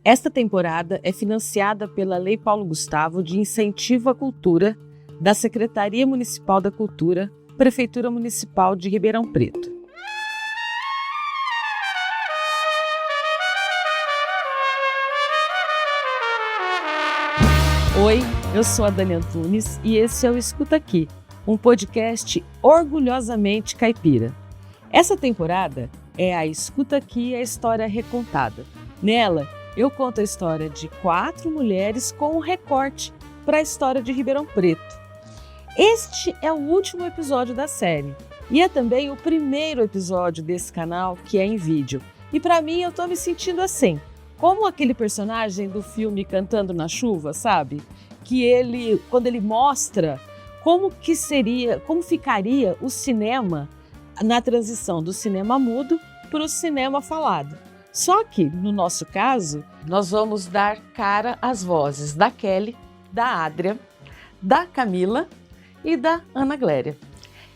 Esta temporada é financiada pela Lei Paulo Gustavo de Incentivo à Cultura da Secretaria Municipal da Cultura, Prefeitura Municipal de Ribeirão Preto. Oi, eu sou a Dani Antunes e esse é o Escuta Aqui, um podcast orgulhosamente caipira. Essa temporada é a Escuta Aqui, a história recontada. Nela, eu conto a história de 4 mulheres com um recorte para a história de Ribeirão Preto. Este é o último episódio da série e é também o primeiro episódio desse canal que é em vídeo. E para mim, eu tô me sentindo assim, como aquele personagem do filme Cantando na Chuva, sabe? Que ele, quando ele mostra como ficaria o cinema na transição do cinema mudo para o cinema falado. Só que, no nosso caso, nós vamos dar cara às vozes da Kelly, da Adria, da Camila e da Ana Gléria.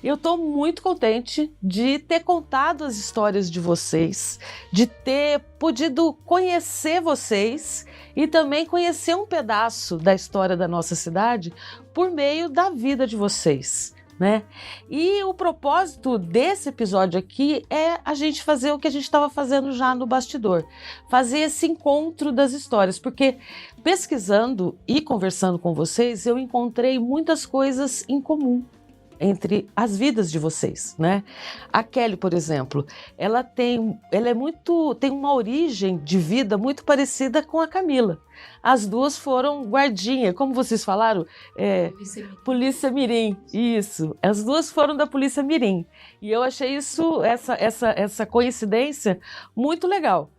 Eu estou muito contente de ter contado as histórias de vocês, de ter podido conhecer vocês e também conhecer um pedaço da história da nossa cidade por meio da vida de vocês, né? E o propósito desse episódio aqui é a gente fazer o que a gente estava fazendo já no bastidor, fazer esse encontro das histórias, porque pesquisando e conversando com vocês, eu encontrei muitas coisas em comum entre as vidas de vocês, né? A Kelly, por exemplo, ela tem uma origem de vida muito parecida com a Camila. As duas foram guardinha, como vocês falaram, Polícia Mirim, isso. As duas foram da Polícia Mirim. E eu achei essa coincidência muito legal.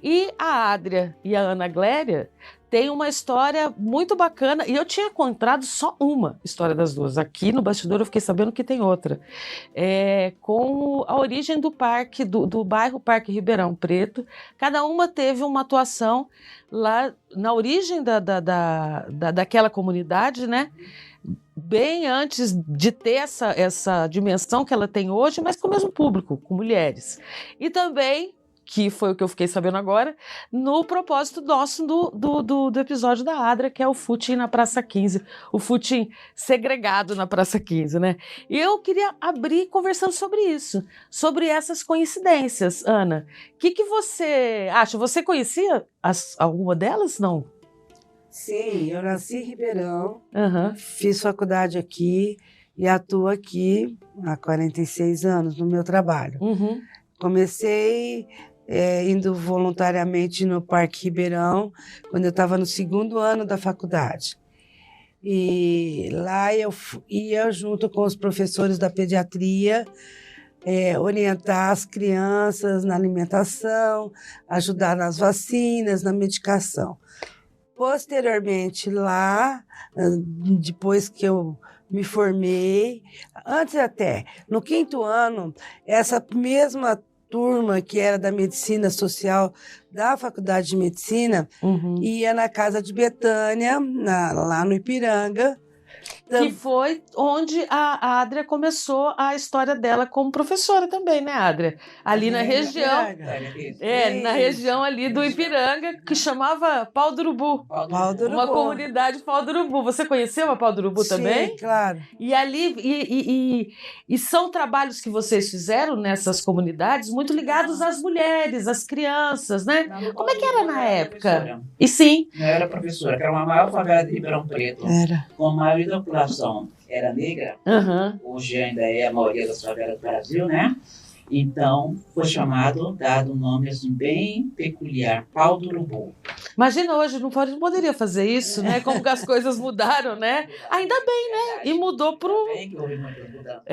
E a Adria e a Ana Gléria tem uma história muito bacana, e eu tinha contado só uma história das duas. Aqui no bastidor eu fiquei sabendo que tem outra. Com a origem do parque, do bairro Parque Ribeirão Preto. Cada uma teve uma atuação lá na origem daquela comunidade, né? Bem antes de ter essa dimensão que ela tem hoje, mas com o mesmo público, com mulheres. E também, que foi o que eu fiquei sabendo agora, no propósito nosso do episódio da Adria, que é o footing na Praça 15, o footing segregado na Praça 15, né? E eu queria abrir conversando sobre isso, sobre essas coincidências. Ana, o que você acha? Você conhecia alguma delas, não? Sim, eu nasci em Ribeirão, fiz faculdade aqui e atuo aqui há 46 anos no meu trabalho. Comecei indo voluntariamente no Parque Ribeirão, quando eu estava no 2º ano da faculdade. E lá eu ia junto com os professores da pediatria, orientar as crianças na alimentação, ajudar nas vacinas, na medicação. Posteriormente lá, depois que eu me formei, antes até, no 5º ano, essa mesma turma que era da medicina social da Faculdade de Medicina ia na Casa de Betânia, lá no Ipiranga. Que foi onde a Adria começou a história dela como professora também, né, Adria? Ali na região, na região ali do Ipiranga, que chamava Pau do Urubu. Uma comunidade Pau do Urubu. Você conheceu a Pau do Urubu também? Sim, claro. E ali, e são trabalhos que vocês fizeram nessas comunidades muito ligados às mulheres, às crianças, né? Como é que era na época? E sim. Eu era professora, que era uma maior favela de Ribeirão Preto. Era. Com a maioria da população era negra, hoje ainda é a maioria das favelas do Brasil, né? Então, foi dado um nome assim, bem peculiar, Pau do Urubu. Imagina hoje, não poderia fazer isso, né? Como que as coisas mudaram, né? Ainda bem, né? E mudou pro... Ainda bem que houve muitas mudanças.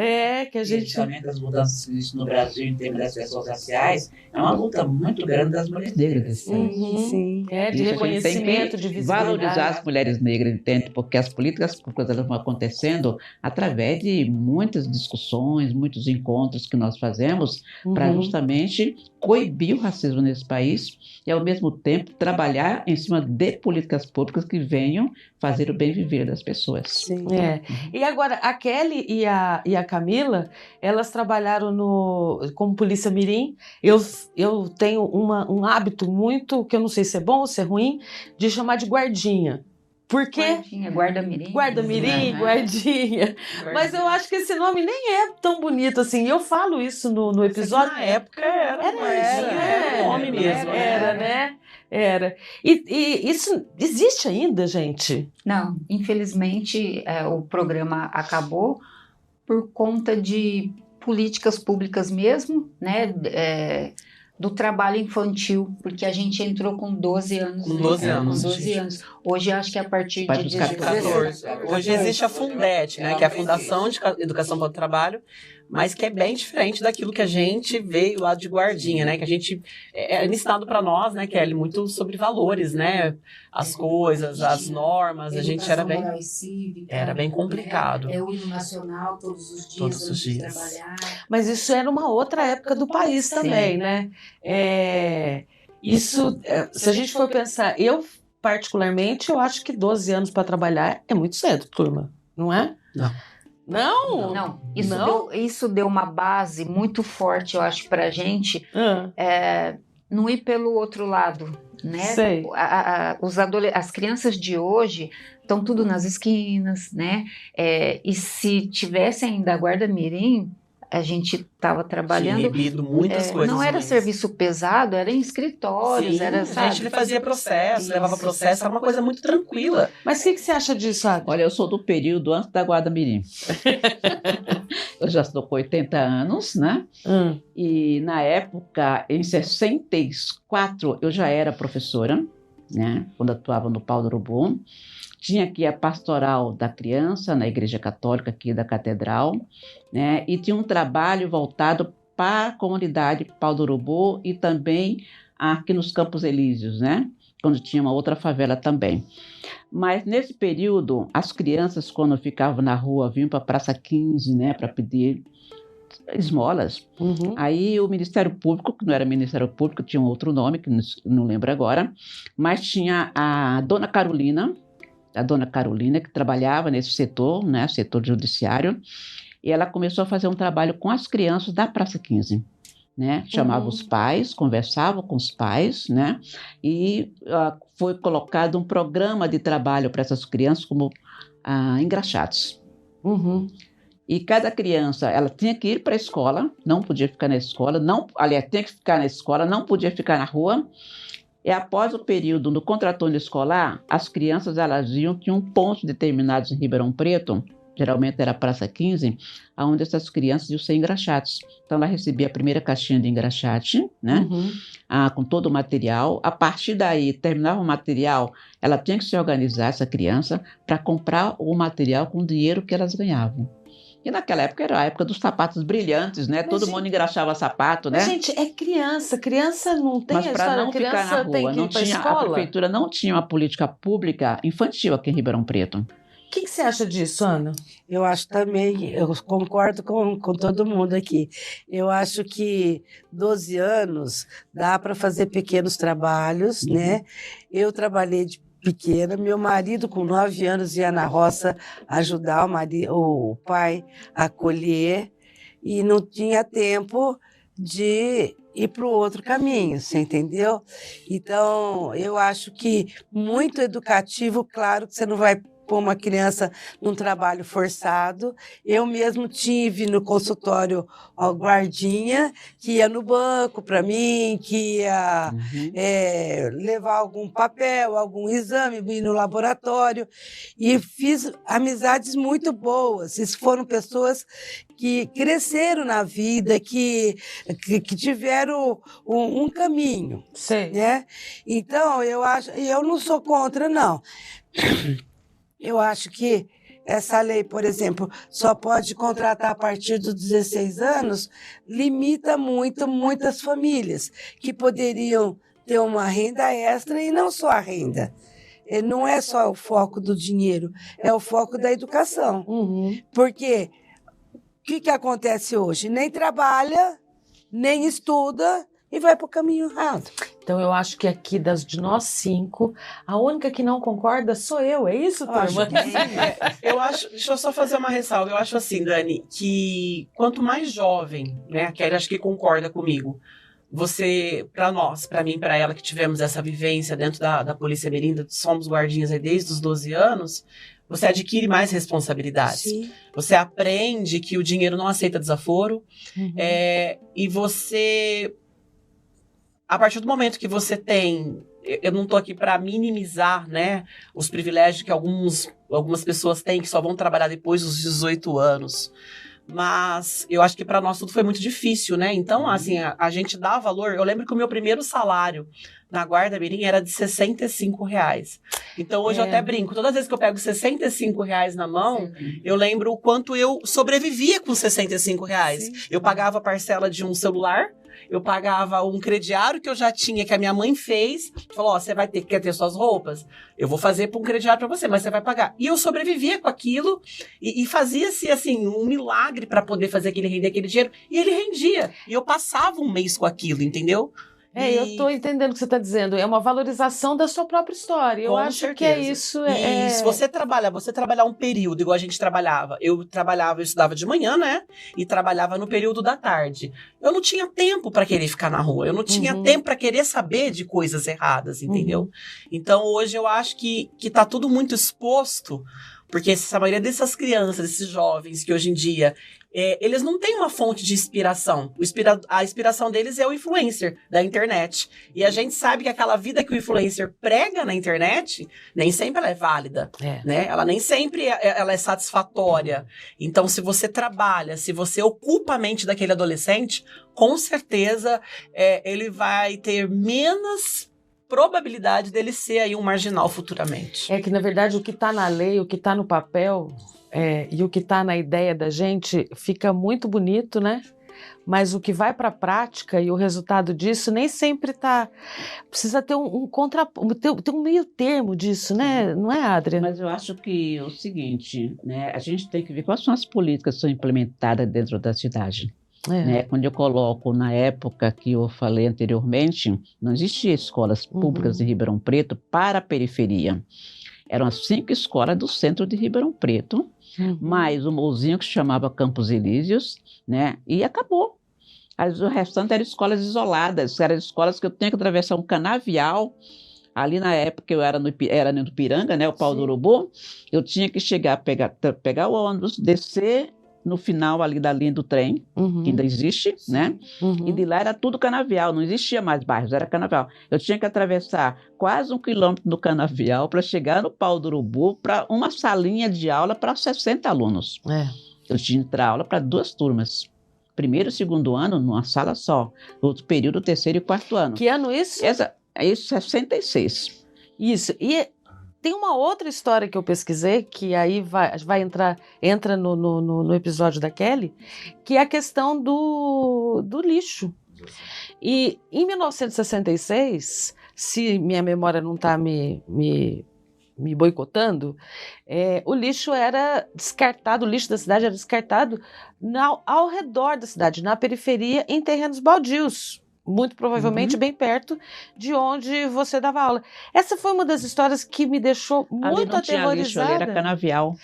Que a gente... Principalmente as mudanças no Brasil em termos das questões raciais, é uma luta muito grande das mulheres negras. Sim. De reconhecimento, de visibilidade. Valorizar as mulheres negras, entende? Porque as políticas públicas vão acontecendo através de muitas discussões, muitos encontros que nós fazemos, fizemos para justamente coibir o racismo nesse país e, ao mesmo tempo, trabalhar em cima de políticas públicas que venham fazer o bem viver das pessoas. Sim. E agora, a Kelly e a Camila, elas trabalharam como Polícia Mirim. Eu tenho um hábito muito, que eu não sei se é bom ou se é ruim, de chamar de guardinha. Por quê? Guarda-mirim. Guarda-mirim, guardinha. Mas eu acho que esse nome nem é tão bonito assim. Eu falo isso no episódio. Na época era um nome mesmo. Era, né? Era. E isso existe ainda, gente? Não, infelizmente o programa acabou por conta de políticas públicas mesmo, né? Do trabalho infantil, porque a gente entrou com 12 anos. Com 12 anos. Com 12 anos. Hoje, acho que a partir de 14. Hoje existe a Fundete, né, que é a Fundação de Educação para o Trabalho, mas que é bem diferente daquilo que a gente veio lá de guardinha, né, que a gente é ensinado para nós, né, Kelly, muito sobre valores, né, as coisas, as normas, a gente era bem... Cívica, era bem complicado. É o hino nacional todos os dias. Todos os dias. Trabalhar. Mas isso era uma outra época do país também, né? Isso, se a gente for pensar, eu particularmente, eu acho que 12 anos para trabalhar é muito cedo, turma, não é? Não. Não, isso deu uma base muito forte, eu acho, para a gente não ir pelo outro lado, né? Sei. As crianças de hoje estão tudo nas esquinas, né? E se tivesse ainda a guarda-mirim, a gente estava trabalhando. Tinha inibido muitas coisas. Não era serviço pesado, era em escritórios, Sim, era, sabe? A gente fazia processo, levava processo, era uma coisa muito tranquila. Mas o que você acha disso, Adri? Olha, eu sou do período antes da Guarda Mirim. Eu já estou com 80 anos, né? E na época, em 64, eu já era professora, né? Quando atuava no Pau do Urubu. Tinha aqui a pastoral da criança na Igreja Católica aqui da Catedral, né? E tinha um trabalho voltado para a comunidade Pau do Urubu e também aqui nos Campos Elíseos, né? Quando tinha uma outra favela também. Mas nesse período, as crianças, quando ficavam na rua, vinham para a Praça 15, né? Para pedir esmolas. Aí o Ministério Público, que não era Ministério Público, tinha um outro nome, que não lembro agora, mas tinha a Dona Carolina, que trabalhava nesse setor, né, setor judiciário, e ela começou a fazer um trabalho com as crianças da Praça 15, né, chamava os pais, conversava com os pais, né, e foi colocado um programa de trabalho para essas crianças como engraxados. E cada criança, ela tinha que ir para a escola, não podia ficar na escola, tinha que ficar na escola, não podia ficar na rua. E após o período no contraturno escolar, as crianças elas tinham pontos determinados em Ribeirão Preto, geralmente era a Praça 15, onde essas crianças iam ser engraxadas. Então ela recebia a primeira caixinha de engraxate, né? Com todo o material. A partir daí, terminava o material, ela tinha que se organizar, essa criança, para comprar o material com o dinheiro que elas ganhavam. E naquela época era a época dos sapatos brilhantes, né? Todo mundo engraxava sapato, né? Mas, gente, é criança. Criança não tem Mas para não ficar na rua, não tinha, a prefeitura não tinha uma política pública infantil aqui em Ribeirão Preto. O que você acha disso, Ana? Eu acho também, eu concordo com todo mundo aqui. Eu acho que 12 anos dá para fazer pequenos trabalhos, né? Eu trabalhei de pequena, meu marido com 9 anos ia na roça ajudar o pai a colher e não tinha tempo de ir para o outro caminho, você entendeu? Então, eu acho que muito educativo, claro que você não vai pôr uma criança num trabalho forçado. Eu mesmo tive no consultório guardinha, que ia no banco para mim, que ia levar algum papel, algum exame, ir no laboratório. E fiz amizades muito boas. Isso foram pessoas que cresceram na vida, que tiveram um caminho. Sei. Né? Então, eu não sou contra, não. Eu acho que essa lei, por exemplo, só pode contratar a partir dos 16 anos, limita muitas famílias que poderiam ter uma renda extra e não só a renda. Não é só o foco do dinheiro, é o foco da educação. Porque o que acontece hoje? Nem trabalha nem estuda e vai para o caminho errado. Então, eu acho que aqui, de nós 5, a única que não concorda sou eu. É isso, turma? Eu acho, deixa eu só fazer uma ressalva. Eu acho assim, Dani, que quanto mais jovem, né, a Kelly acho que concorda comigo, você, para nós, para mim, para ela, que tivemos essa vivência dentro da Polícia Mirim, somos guardinhas aí desde os 12 anos, você adquire mais responsabilidades. Sim. Você aprende que o dinheiro não aceita desaforo, e você, a partir do momento que você tem, eu não estou aqui para minimizar, né, os privilégios que algumas pessoas têm, que só vão trabalhar depois dos 18 anos, mas eu acho que para nós tudo foi muito difícil, né? Então, assim, a gente dá valor. Eu lembro que o meu primeiro salário na Guarda Mirim era de R$65. Então, hoje eu até brinco. Todas as vezes que eu pego R$65 na mão, eu lembro o quanto eu sobrevivia com R$65. Sim. Eu pagava a parcela de um celular, eu pagava um crediário que eu já tinha, que a minha mãe fez. Falou, você vai quer ter suas roupas? Eu vou fazer para um crediário para você, mas você vai pagar. E eu sobrevivia com aquilo e fazia-se, assim, um milagre para poder fazer aquele render aquele dinheiro. E ele rendia. E eu passava um mês com aquilo, entendeu? Eu estou entendendo o que você está dizendo. É uma valorização da sua própria história. Eu acho certeza. Que é isso. E se você trabalhar um período, igual a gente trabalhava. Eu estudava de manhã, né? E trabalhava no período da tarde. Eu não tinha tempo para querer ficar na rua. Eu não tinha tempo para querer saber de coisas erradas, entendeu? Então, hoje eu acho que tá tudo muito exposto. Porque a maioria dessas crianças, desses jovens que hoje em dia, eles não têm uma fonte de inspiração. A inspiração deles é o influencer da internet. E a gente sabe que aquela vida que o influencer prega na internet, nem sempre ela é válida. Né? Ela nem sempre ela é satisfatória. Então, se você trabalha, se você ocupa a mente daquele adolescente, com certeza ele vai ter menos probabilidade dele ser aí um marginal futuramente. É que, na verdade, o que está na lei, o que está no papel e o que está na ideia da gente fica muito bonito, né? Mas o que vai para a prática e o resultado disso nem sempre está... Precisa ter ter um meio termo disso, né? Não é, Adria? Mas eu acho que é o seguinte, né? A gente tem que ver quais são as políticas que são implementadas dentro da cidade. Né? Quando eu coloco na época que eu falei anteriormente, não existia escolas públicas em Ribeirão Preto para a periferia. Eram as 5 escolas do centro de Ribeirão Preto, mais um morzinho que se chamava Campos Elíseos, né? E acabou. O restante eram escolas isoladas, eram escolas que eu tinha que atravessar um canavial. Ali na época eu era no Ipiranga, né? O Pau do Urubu. Eu tinha que chegar, pegar o ônibus, descer no final ali da linha do trem, que ainda existe, né? E de lá era tudo canavial, não existia mais bairros, era canavial. Eu tinha que atravessar quase 1 quilômetro no canavial para chegar no Pau do Urubu, para uma salinha de aula para 60 alunos. Eu tinha que entrar aula para 2 turmas. Primeiro e segundo ano, numa sala só. Outro período, terceiro e quarto ano. Que ano isso? Isso, 66. Isso, e... Tem uma outra história que eu pesquisei, que aí entra no episódio da Kelly, que é a questão do lixo. E em 1966, se minha memória não está me boicotando, o lixo era descartado, o lixo da cidade era descartado ao redor da cidade, na periferia, em terrenos baldios. Muito provavelmente bem perto de onde você dava aula. Essa foi uma das histórias que me deixou muito aterrorizada. Lixo, ali era canavial.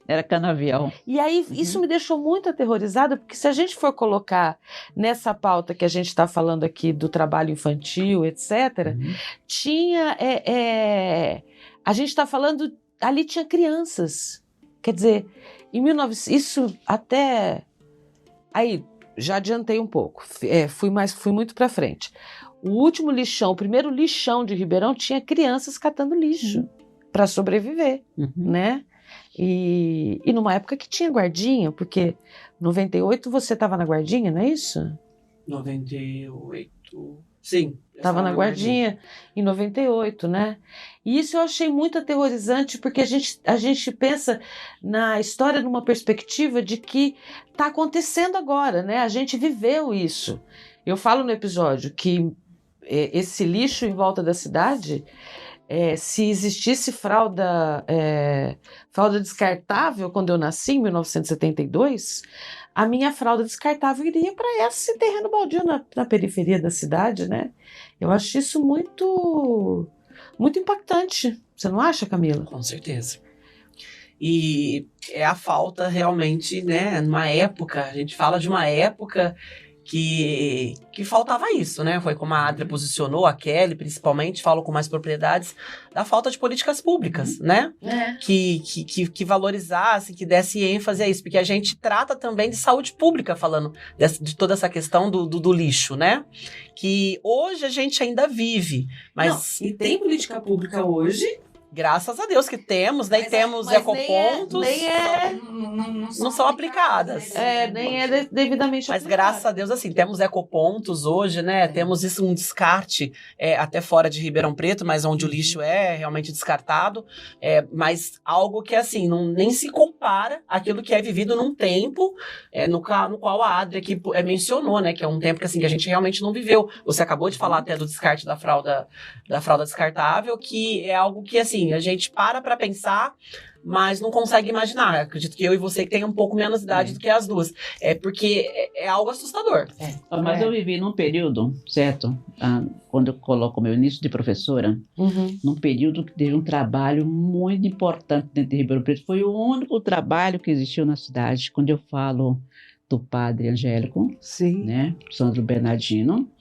Era canavial. E aí isso me deixou muito aterrorizada, porque se a gente for colocar nessa pauta que a gente está falando aqui do trabalho infantil, etc., tinha... a gente está falando... Ali tinha crianças. Quer dizer, em 1900... Isso até... Aí... Já adiantei um pouco, fui muito para frente. O último lixão, o primeiro lixão de Ribeirão tinha crianças catando lixo para sobreviver, né? E numa época que tinha guardinha, porque em 98 você estava na guardinha, não é isso? 98, sim. Estava na guardinha em 98, né? E isso eu achei muito aterrorizante, porque a gente pensa na história numa perspectiva de que está acontecendo agora, né? A gente viveu isso. Eu falo no episódio que esse lixo em volta da cidade se existisse fralda descartável quando eu nasci, em 1972, a minha fralda descartável iria para esse terreno baldio na periferia da cidade, né? Eu acho isso muito, muito impactante. Você não acha, Camila? Com certeza. E é a falta realmente, né? Numa época, a gente fala de uma época que faltava isso, né? Foi como a Adria posicionou, a Kelly principalmente, falo com mais propriedades, da falta de políticas públicas, né? Que valorizasse, que desse ênfase a isso, porque a gente trata também de saúde pública, falando de toda essa questão do lixo, né? Que hoje a gente ainda vive, mas... Não, e tem política pública hoje... Graças a Deus que temos, né? E temos ecopontos, não são aplicadas. Nem é devidamente Mas graças a Deus, assim, temos ecopontos hoje, né? Temos isso, um descarte até fora de Ribeirão Preto, mas onde o lixo é realmente descartado. Mas algo que, assim, nem se compara àquilo que é vivido num tempo no qual a Adria aqui mencionou, né? Que é um tempo que, assim, que a gente realmente não viveu. Você acabou de falar até do descarte da fralda descartável, que é algo que, assim, a gente para pensar, mas não consegue imaginar. Acredito que eu e você que tem um pouco menos idade do que as duas. Porque é algo assustador. Mas eu vivi num período, certo? Quando eu coloco o meu início de professora, num período que teve um trabalho muito importante dentro de Ribeirão Preto. Foi o único trabalho que existiu na cidade. Quando eu falo do padre Angélico, né? Sandro Bernardino,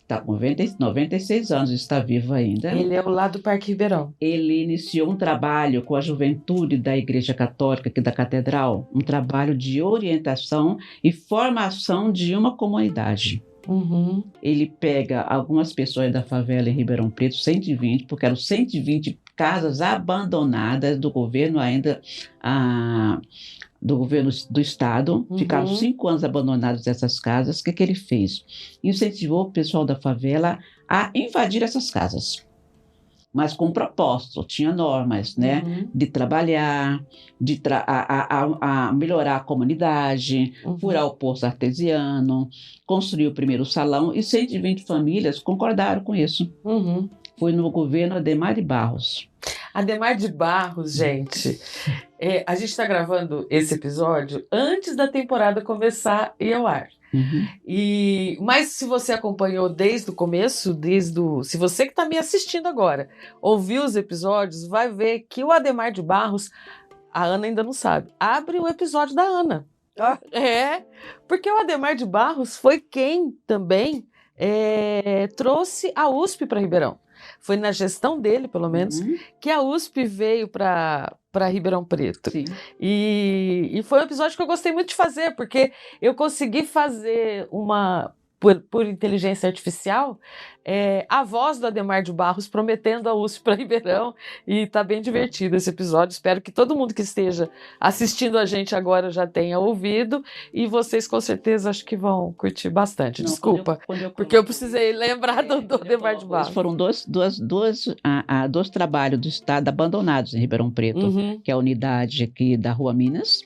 está com 96 anos, está vivo ainda. Ele é lá do Parque Ribeirão. Ele iniciou um trabalho com a juventude da Igreja Católica, aqui da Catedral, um trabalho de orientação e formação de uma comunidade. Ele pega algumas pessoas da favela em Ribeirão Preto, 120, porque eram 120 casas abandonadas do governo ainda... do governo do estado, ficaram 5 anos abandonados essas casas. O que ele fez? Incentivou o pessoal da favela a invadir essas casas, mas com propósito, tinha normas, né? De trabalhar, a melhorar a comunidade, furar o poço artesiano, construir o primeiro salão, e 120 famílias concordaram com isso. Foi no governo Ademar de Barros. Ademar de Barros, gente, a gente está gravando esse episódio antes da temporada começar e ao ar. Mas se você acompanhou desde o começo, se você que está me assistindo agora, ouviu os episódios, vai ver que o Ademar de Barros, a Ana ainda não sabe, abre o episódio da Ana. Porque o Ademar de Barros foi quem também trouxe a USP para Ribeirão. Foi na gestão dele, pelo menos, que a USP veio para Ribeirão Preto. E foi um episódio que eu gostei muito de fazer, porque eu consegui fazer por inteligência artificial, a voz do Ademar de Barros prometendo a USP para Ribeirão, e tá bem divertido esse episódio. Espero que todo mundo que esteja assistindo a gente agora já tenha ouvido, e vocês com certeza acho que vão curtir bastante. Desculpa, porque eu precisei lembrar do Ademar de Barros. Foram dois trabalhos do Estado abandonados em Ribeirão Preto, que é a unidade aqui da Rua Minas,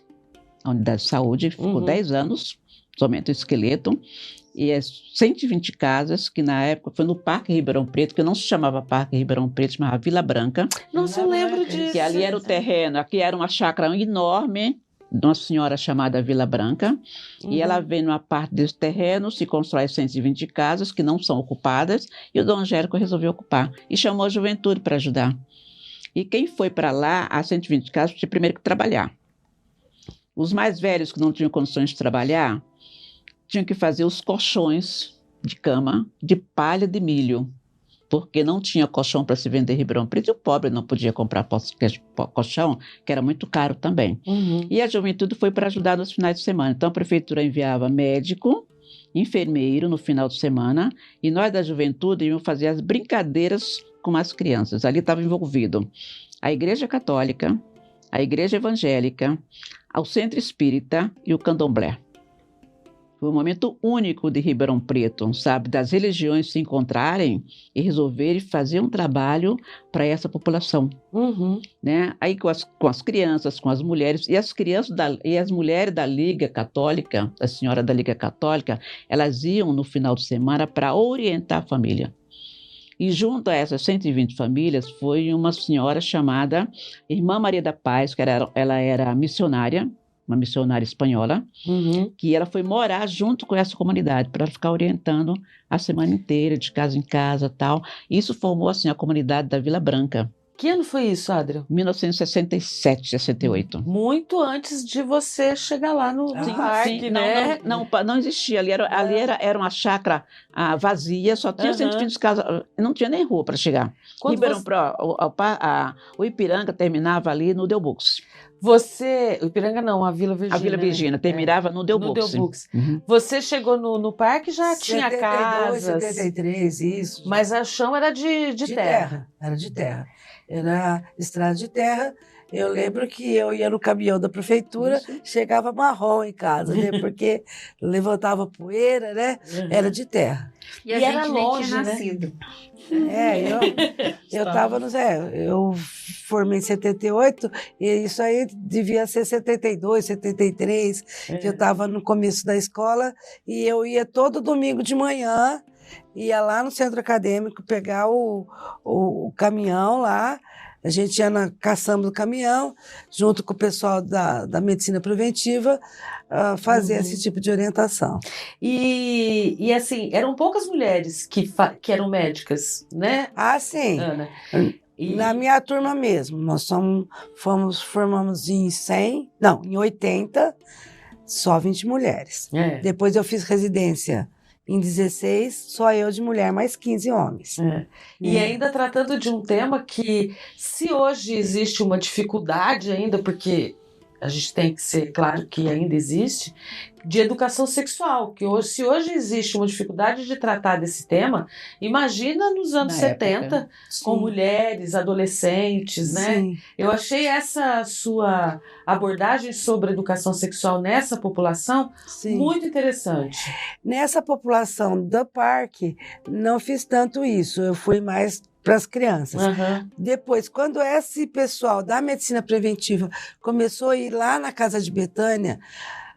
a unidade de saúde, ficou 10 anos, somente o esqueleto, e 120 casas, que na época foi no Parque Ribeirão Preto, que não se chamava Parque Ribeirão Preto, chamava Vila Branca. Nossa, eu lembro disso. Que ali era o terreno, aqui era uma chácara enorme, de uma senhora chamada Vila Branca, e ela vem numa parte desse terreno, se constrói 120 casas que não são ocupadas, e o Dom Angélico resolveu ocupar, e chamou a juventude para ajudar. E quem foi para lá, as 120 casas, tinha primeiro que trabalhar. Os mais velhos que não tinham condições de trabalhar, tinham que fazer os colchões de cama de palha de milho, porque não tinha colchão para se vender em Ribeirão Preto, e o pobre não podia comprar colchão, que era muito caro também. E a juventude foi para ajudar nos finais de semana. Então a prefeitura enviava médico, enfermeiro no final de semana, e nós da juventude íamos fazer as brincadeiras com as crianças. Ali estava envolvido a Igreja Católica, a Igreja Evangélica, o Centro Espírita e o Candomblé. Foi um momento único de Ribeirão Preto, sabe? Das religiões se encontrarem e resolverem fazer um trabalho para essa população. Né? Aí com as crianças, com as mulheres, e as mulheres da Liga Católica, a senhora da Liga Católica, elas iam no final de semana para orientar a família. E junto a essas 120 famílias foi uma senhora chamada Irmã Maria da Paz, que ela era missionária, uma missionária espanhola, que ela foi morar junto com essa comunidade para ficar orientando a semana inteira, de casa em casa, tal. Isso formou assim a comunidade da Vila Branca. Que ano foi isso, Adria? 1967, 68. Muito antes de você chegar lá no parque, sim, né? Não existia. Ali era uma chácara vazia, só tinha 120 casas, não tinha nem rua para chegar. Ribeirão o Ipiranga terminava ali no Delbux. O Ipiranga não, a Vila Virgínia. A Vila Virgínia terminava no Delbux. Você chegou no parque e já 72, tinha casas. 73, isso. Mas a chão era de terra. Era de terra. Era estrada de terra. Eu lembro que eu ia no caminhão da prefeitura, chegava marrom em casa, né? Porque levantava poeira, né? Era de terra. E a gente era longe, tinha nascido. Eu formei em 78 e isso aí devia ser 72, 73, que eu estava no começo da escola e eu ia todo domingo de manhã, ia lá no centro acadêmico pegar o caminhão lá. A gente ia na caçamba do caminhão, junto com o pessoal da medicina preventiva, fazer esse tipo de orientação. E assim, eram poucas mulheres que eram médicas, né? Ah, sim. Ana. Na minha turma mesmo, nós formamos em 80, só 20 mulheres. Depois eu fiz residência em 16, só eu de mulher, mais 15 homens. E ainda tratando de um tema que, se hoje existe uma dificuldade ainda, porque a gente tem que ser claro que ainda existe, de educação sexual, que se hoje existe uma dificuldade de tratar desse tema, imagina nos anos 70, com mulheres, adolescentes, né? Sim. Eu achei essa sua abordagem sobre educação sexual nessa população muito interessante. Nessa população do parque, não fiz tanto isso, eu fui mais para as crianças. Depois, quando esse pessoal da medicina preventiva começou a ir lá na Casa de Betânia,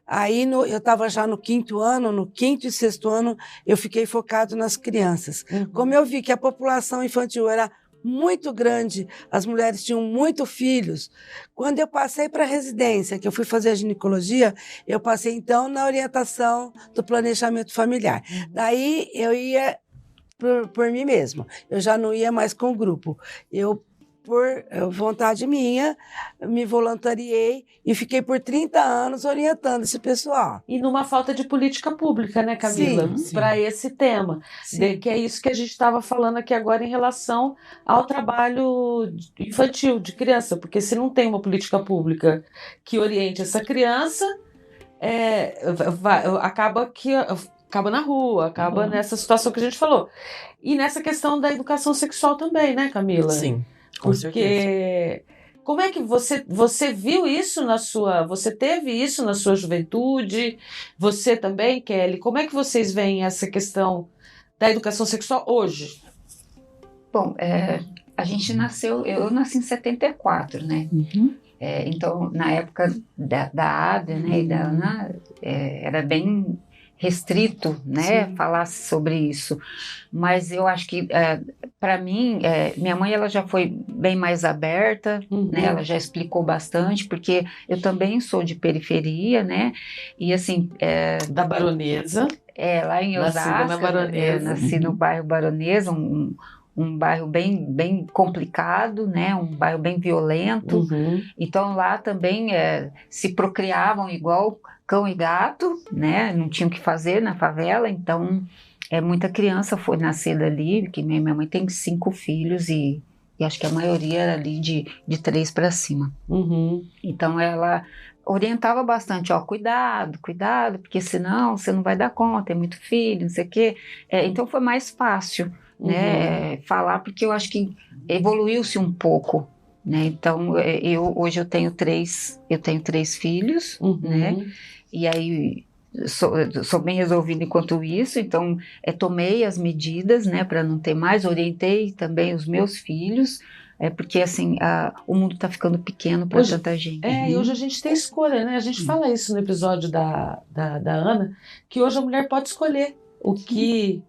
aí eu estava já no 5º ano, no 5º e 6º ano, eu fiquei focado nas crianças. Como eu vi que a população infantil era muito grande, as mulheres tinham muitos filhos. Quando eu passei para a residência, que eu fui fazer a ginecologia, eu passei então na orientação do planejamento familiar. Daí eu ia por mim mesma, eu já não ia mais com o grupo. Eu, por vontade minha, me voluntariei e fiquei por 30 anos orientando esse pessoal. E numa falta de política pública, né, Camila? Para esse tema. Que é isso que a gente estava falando aqui agora em relação ao trabalho infantil, de criança. Porque se não tem uma política pública que oriente essa criança, acaba na rua, acaba nessa situação que a gente falou. E nessa questão da educação sexual também, né, Camila? Sim. Com certeza. Como é que você viu isso você teve isso na sua juventude? Você também, Kelly? Como é que vocês veem essa questão da educação sexual hoje? Bom, a gente eu nasci em 74, né? Então, na época da Adria, né, e da Ana, era bem restrito, né, falar sobre isso, mas eu acho que para mim, minha mãe ela já foi bem mais aberta, né, ela já explicou bastante, porque eu também sou de periferia, né, e assim da Baronesa, lá em Osasco, nasci no bairro Baronesa, um bairro bem complicado, né? Um bairro bem violento. Então lá também se procriavam igual cão e gato, né? Não tinham o que fazer na favela, então muita criança foi nascida ali, porque minha mãe tem 5 filhos e acho que a maioria era ali de 3 para cima. Então ela orientava bastante, cuidado, porque senão você não vai dar conta, é muito filho, não sei o quê. Então foi mais fácil, né, falar, porque eu acho que evoluiu-se um pouco, né? Então hoje eu tenho 3 filhos, né? E aí sou bem resolvida enquanto isso, então tomei as medidas, né, para não ter mais, orientei também os meus filhos, porque assim o mundo está ficando pequeno para tanta gente. E hoje a gente tem escolha, né? A gente fala isso no episódio da Ana, que hoje a mulher pode escolher o que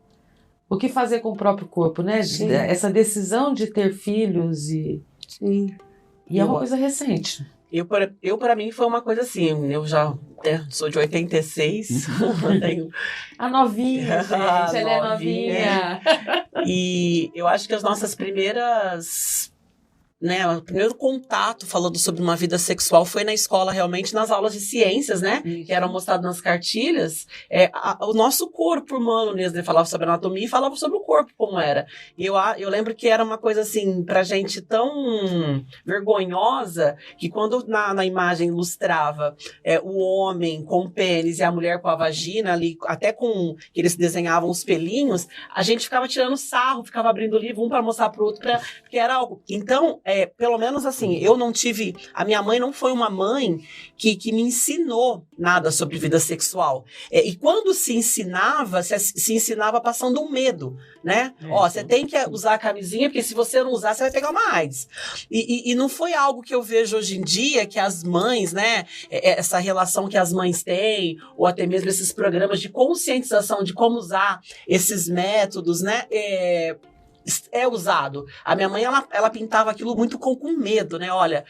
o que fazer com o próprio corpo, né? Sim. Essa decisão de ter filhos Sim. E é uma coisa recente. Para mim, foi uma coisa assim, eu já sou de 86, tenho... A novinha, gente, ela é novinha. E eu acho que as nossas primeiras... Né, o primeiro contato falando sobre uma vida sexual foi na escola, realmente, nas aulas de ciências, né? Isso. Que eram mostradas nas cartilhas. O nosso corpo humano mesmo, ele falava sobre anatomia e falava sobre o corpo, como era. E eu lembro que era uma coisa, assim, pra gente tão vergonhosa, que quando na imagem ilustrava o homem com o pênis e a mulher com a vagina ali, até com que eles desenhavam os pelinhos, a gente ficava tirando sarro, ficava abrindo o livro, um para mostrar pro outro, porque era algo... Então, pelo menos assim, eu não tive... A minha mãe não foi uma mãe que me ensinou nada sobre vida sexual. E quando se ensinava passando um medo, né? Você tem que usar a camisinha, porque se você não usar, você vai pegar uma AIDS. E não foi algo que eu vejo hoje em dia, que as mães, né? Essa relação que as mães têm, ou até mesmo esses programas de conscientização de como usar esses métodos, né? Usado. A minha mãe, ela pintava aquilo muito com medo, né? Olha,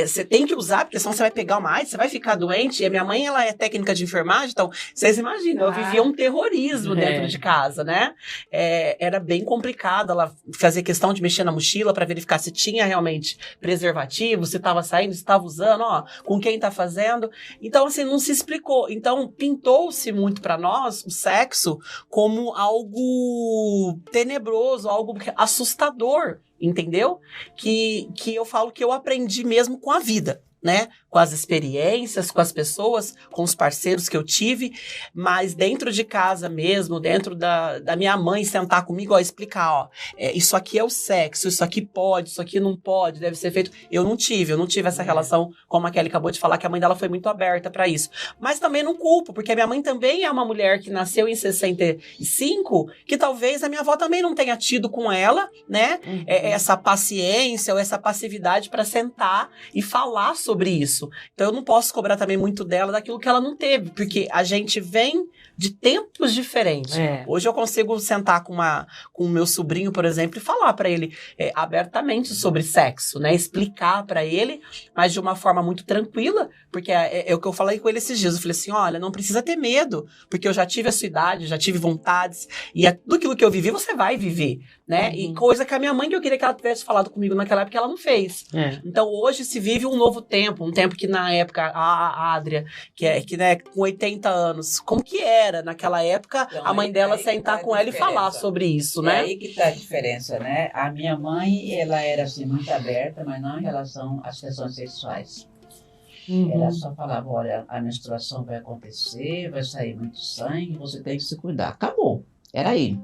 você tem que usar, porque senão você vai pegar uma AIDS, você vai ficar doente. E a minha mãe, ela é técnica de enfermagem, então, vocês imaginam, eu vivia um terrorismo dentro de casa, né? Era bem complicado, ela fazia questão de mexer na mochila para verificar se tinha realmente preservativo, se estava saindo, se estava usando, com quem está fazendo. Então, assim, não se explicou. Então, pintou-se muito para nós o sexo como algo tenebroso, algo assustador, entendeu? Que eu falo que eu aprendi mesmo com a vida, né? Com as experiências, com as pessoas, com os parceiros que eu tive, mas dentro de casa mesmo, dentro da minha mãe sentar comigo, explicar, isso aqui é o sexo, isso aqui pode, isso aqui não pode, deve ser feito. Eu não tive essa relação, como a Kelly acabou de falar, que a mãe dela foi muito aberta para isso. Mas também não culpo, porque a minha mãe também é uma mulher que nasceu em 65, que talvez a minha avó também não tenha tido com ela, né? Essa paciência ou essa passividade para sentar e falar sobre isso. Então eu não posso cobrar também muito dela daquilo que ela não teve, porque a gente vem de tempos diferentes. Hoje eu consigo sentar com o meu sobrinho, por exemplo, e falar para ele abertamente sobre sexo, né? Explicar para ele, mas de uma forma muito tranquila, porque é o que eu falei com ele esses dias. Eu falei assim, olha, não precisa ter medo, porque eu já tive a sua idade, já tive vontades, e tudo aquilo que eu vivi, você vai viver, né? E coisa que a minha mãe, que eu queria que ela tivesse falado comigo naquela época, ela não fez. Então hoje se vive um novo tempo, um tempo que na época, a Adria, que né, com 80 anos, como que era naquela época, então, a mãe dela sentar com ela e falar sobre isso, né? É aí que tá a diferença, né? A minha mãe, ela era assim, muito aberta, mas não em relação às questões sexuais. Ela só falava, olha, a menstruação vai acontecer, vai sair muito sangue, você tem que se cuidar. Acabou. Era aí.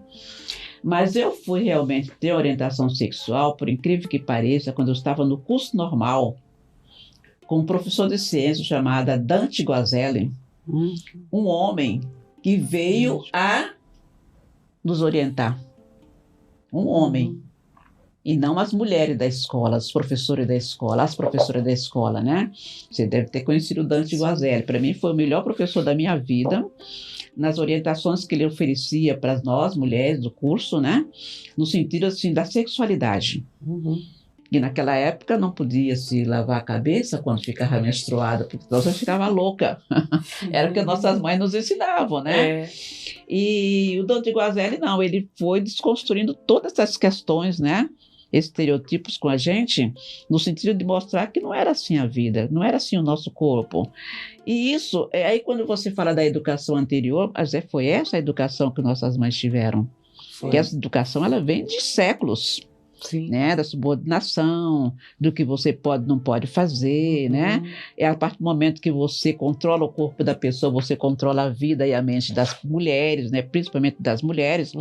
Mas eu fui realmente ter orientação sexual, por incrível que pareça, quando eu estava no curso normal, com um professor de ciências chamado Dante Guazelli, um homem que veio a nos orientar. Um homem. E não as mulheres da escola, os professores da escola, as professoras da escola, né? Você deve ter conhecido o Dante Guazelli. Para mim, foi o melhor professor da minha vida, nas orientações que ele oferecia para nós, mulheres do curso, né? No sentido, assim, da sexualidade. E naquela época não podia se lavar a cabeça quando ficava menstruada, porque senão você ficava louca. Era o que nossas mães nos ensinavam, né? E o Dante Guazelli, não, ele foi desconstruindo todas essas questões, né? Estereotipos com a gente, no sentido de mostrar que não era assim a vida, não era assim o nosso corpo. E isso, aí quando você fala da educação anterior, mas foi essa a educação que nossas mães tiveram. Porque essa educação, ela vem de séculos. Sim. Né, da subordinação, do que você pode não pode fazer, né? É a partir do momento que você controla o corpo da pessoa, você controla a vida e a mente das mulheres, né? Principalmente das mulheres.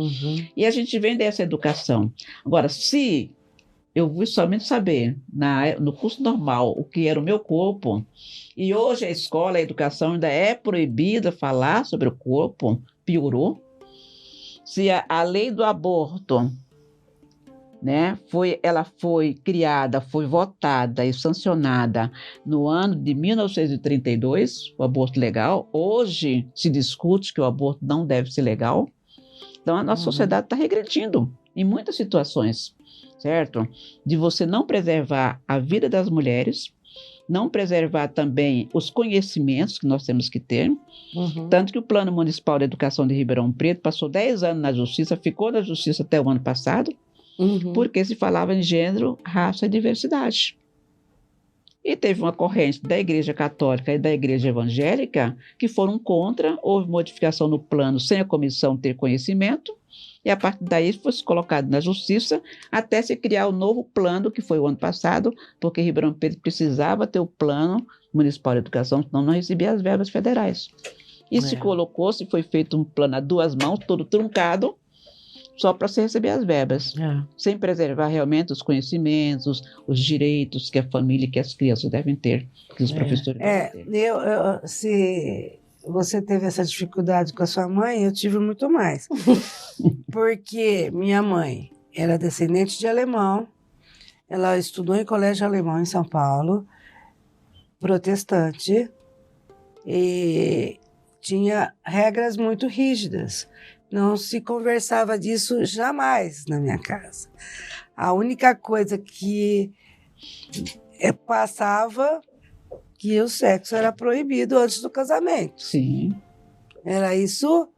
E a gente vem dessa educação. Agora, se eu fui somente saber no curso normal o que era o meu corpo, e hoje a escola, a educação ainda é proibida falar sobre o corpo, piorou. Se a lei do aborto, né, ela foi criada, foi votada e sancionada no ano de 1932, o aborto legal. Hoje se discute que o aborto não deve ser legal. Então, a nossa sociedade está regredindo em muitas situações, certo? De você não preservar a vida das mulheres, não preservar também os conhecimentos que nós temos que ter. Tanto que o Plano Municipal de Educação de Ribeirão Preto passou 10 anos na Justiça, ficou na Justiça até o ano passado, porque se falava em gênero, raça e diversidade. E teve uma corrente da Igreja Católica e da Igreja Evangélica que foram contra, houve modificação no plano sem a comissão ter conhecimento, e a partir daí foi colocado na Justiça até se criar o novo plano, que foi o ano passado, porque Ribeirão Preto precisava ter o Plano Municipal de Educação, senão não recebia as verbas federais. E se colocou-se, foi feito um plano a 2 mãos, todo truncado, só para se receber as verbas, sem preservar realmente os conhecimentos, os direitos que a família e que as crianças devem ter, que os professores devem ter. Se você teve essa dificuldade com a sua mãe, eu tive muito mais. Porque minha mãe era descendente de alemão, ela estudou em colégio alemão em São Paulo, protestante, e tinha regras muito rígidas. Não se conversava disso jamais na minha casa. A única coisa que passava que o sexo era proibido antes do casamento. Sim. Era isso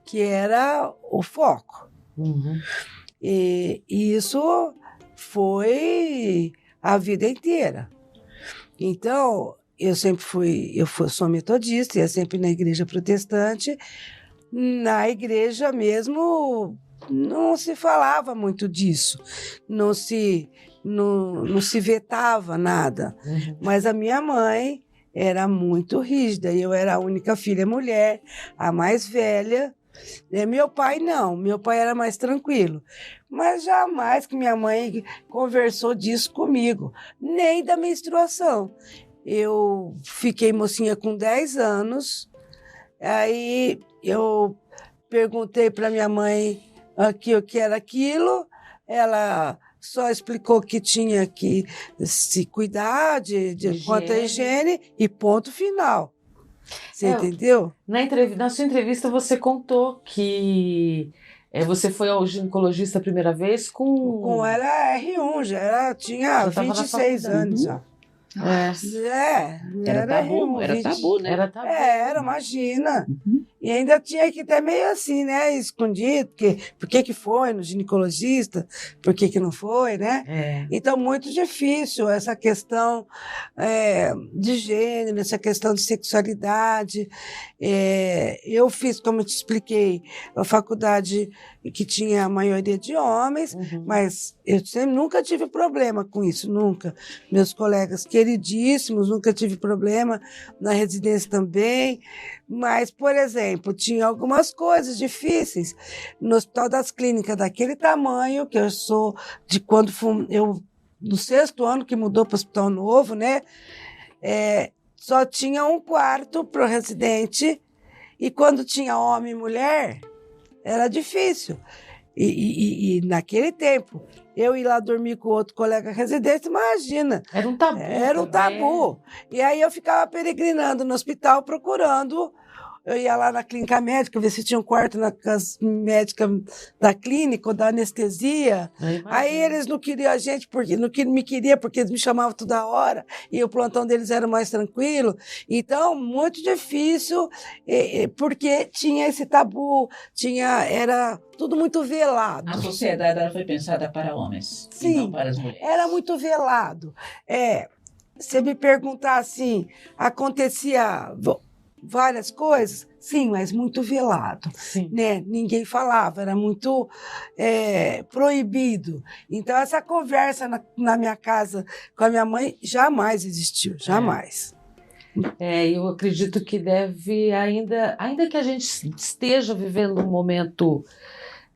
que era o foco. E isso foi a vida inteira. Então, eu sou metodista, ia sempre na igreja protestante. Na igreja mesmo não se falava muito disso, não se vetava nada. Mas a minha mãe era muito rígida, e eu era a única filha mulher, a mais velha. Meu pai não, meu pai era mais tranquilo. Mas jamais que minha mãe conversou disso comigo, nem da menstruação. Eu fiquei mocinha com 10 anos, aí eu perguntei para minha mãe o que era aquilo, ela só explicou que tinha que se cuidar quanto à higiene e ponto final. Você entendeu? Na sua entrevista você contou que você foi ao ginecologista a primeira vez com ela R1, tinha 26 anos já. Era tabu, né? Era tabu. Imagina. E ainda tinha que ter meio assim, né? Escondido, por que foi no ginecologista, por que não foi, né? Então, muito difícil essa questão de gênero, essa questão de sexualidade. Eu fiz, como eu te expliquei, a faculdade que tinha a maioria de homens, mas eu nunca tive problema com isso, nunca. Meus colegas queridíssimos, nunca tive problema, na residência também. Mas, por exemplo, tinha algumas coisas difíceis. No Hospital das Clínicas, daquele tamanho, que eu sou de quando no 6º ano que mudou para o Hospital Novo, né? Só tinha um quarto para o residente, e quando tinha homem e mulher, era difícil. E naquele tempo, eu ir lá dormir com outro colega residente, imagina. Era um tabu. Era um tabu. E aí eu ficava peregrinando no hospital, procurando. Eu ia lá na clínica médica, ver se tinha um quarto na casa médica da clínica ou da anestesia. Aí eles não queriam a gente, porque não me queriam, porque eles me chamavam toda hora, e o plantão deles era mais tranquilo. Então, muito difícil, porque tinha esse tabu, era tudo muito velado. A sociedade ela foi pensada para homens, sim, e não para as mulheres. Era muito velado. Você me perguntar assim, acontecia várias coisas, sim, mas muito velado, né? Ninguém falava, era muito proibido. Então, essa conversa na minha casa com a minha mãe jamais existiu, jamais. Eu acredito que deve, ainda que a gente esteja vivendo um momento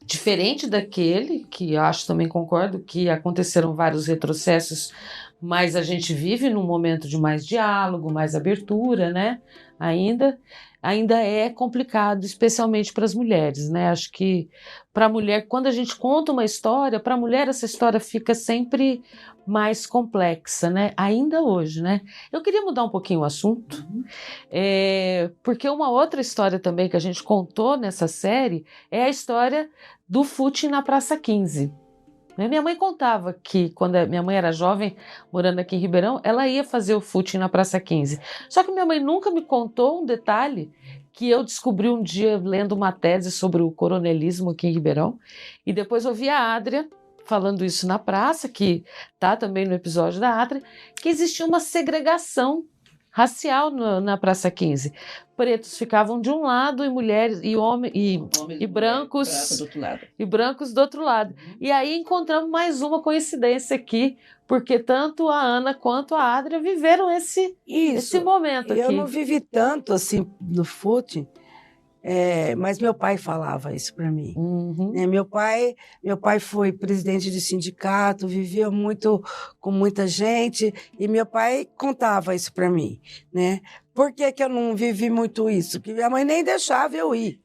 diferente daquele, que eu acho, também concordo, que aconteceram vários retrocessos, mas a gente vive num momento de mais diálogo, mais abertura, né? Ainda ainda é complicado, especialmente para as mulheres, né? Acho que para a mulher, quando a gente conta uma história, para a mulher essa história fica sempre mais complexa, né? Ainda hoje, né? Eu queria mudar um pouquinho o assunto, porque uma outra história também que a gente contou nessa série é a história do footing na Praça 15. Minha mãe contava que quando minha mãe era jovem, morando aqui em Ribeirão, ela ia fazer o footing na Praça 15. Só que minha mãe nunca me contou um detalhe que eu descobri um dia lendo uma tese sobre o coronelismo aqui em Ribeirão. E depois ouvi a Adria falando isso na praça, que está também no episódio da Adria, que existia uma segregação racial na Praça 15. Pretos ficavam de um lado e mulheres e homens e brancos do outro lado. E aí encontramos mais uma coincidência aqui, porque tanto a Ana quanto a Adria viveram esse momento aqui. Eu não vivi tanto assim no footing, mas meu pai falava isso para mim. Uhum. Meu pai foi presidente de sindicato, viveu muito com muita gente, e meu pai contava isso para mim, né? Por que eu não vivi muito isso? Porque minha mãe nem deixava eu ir.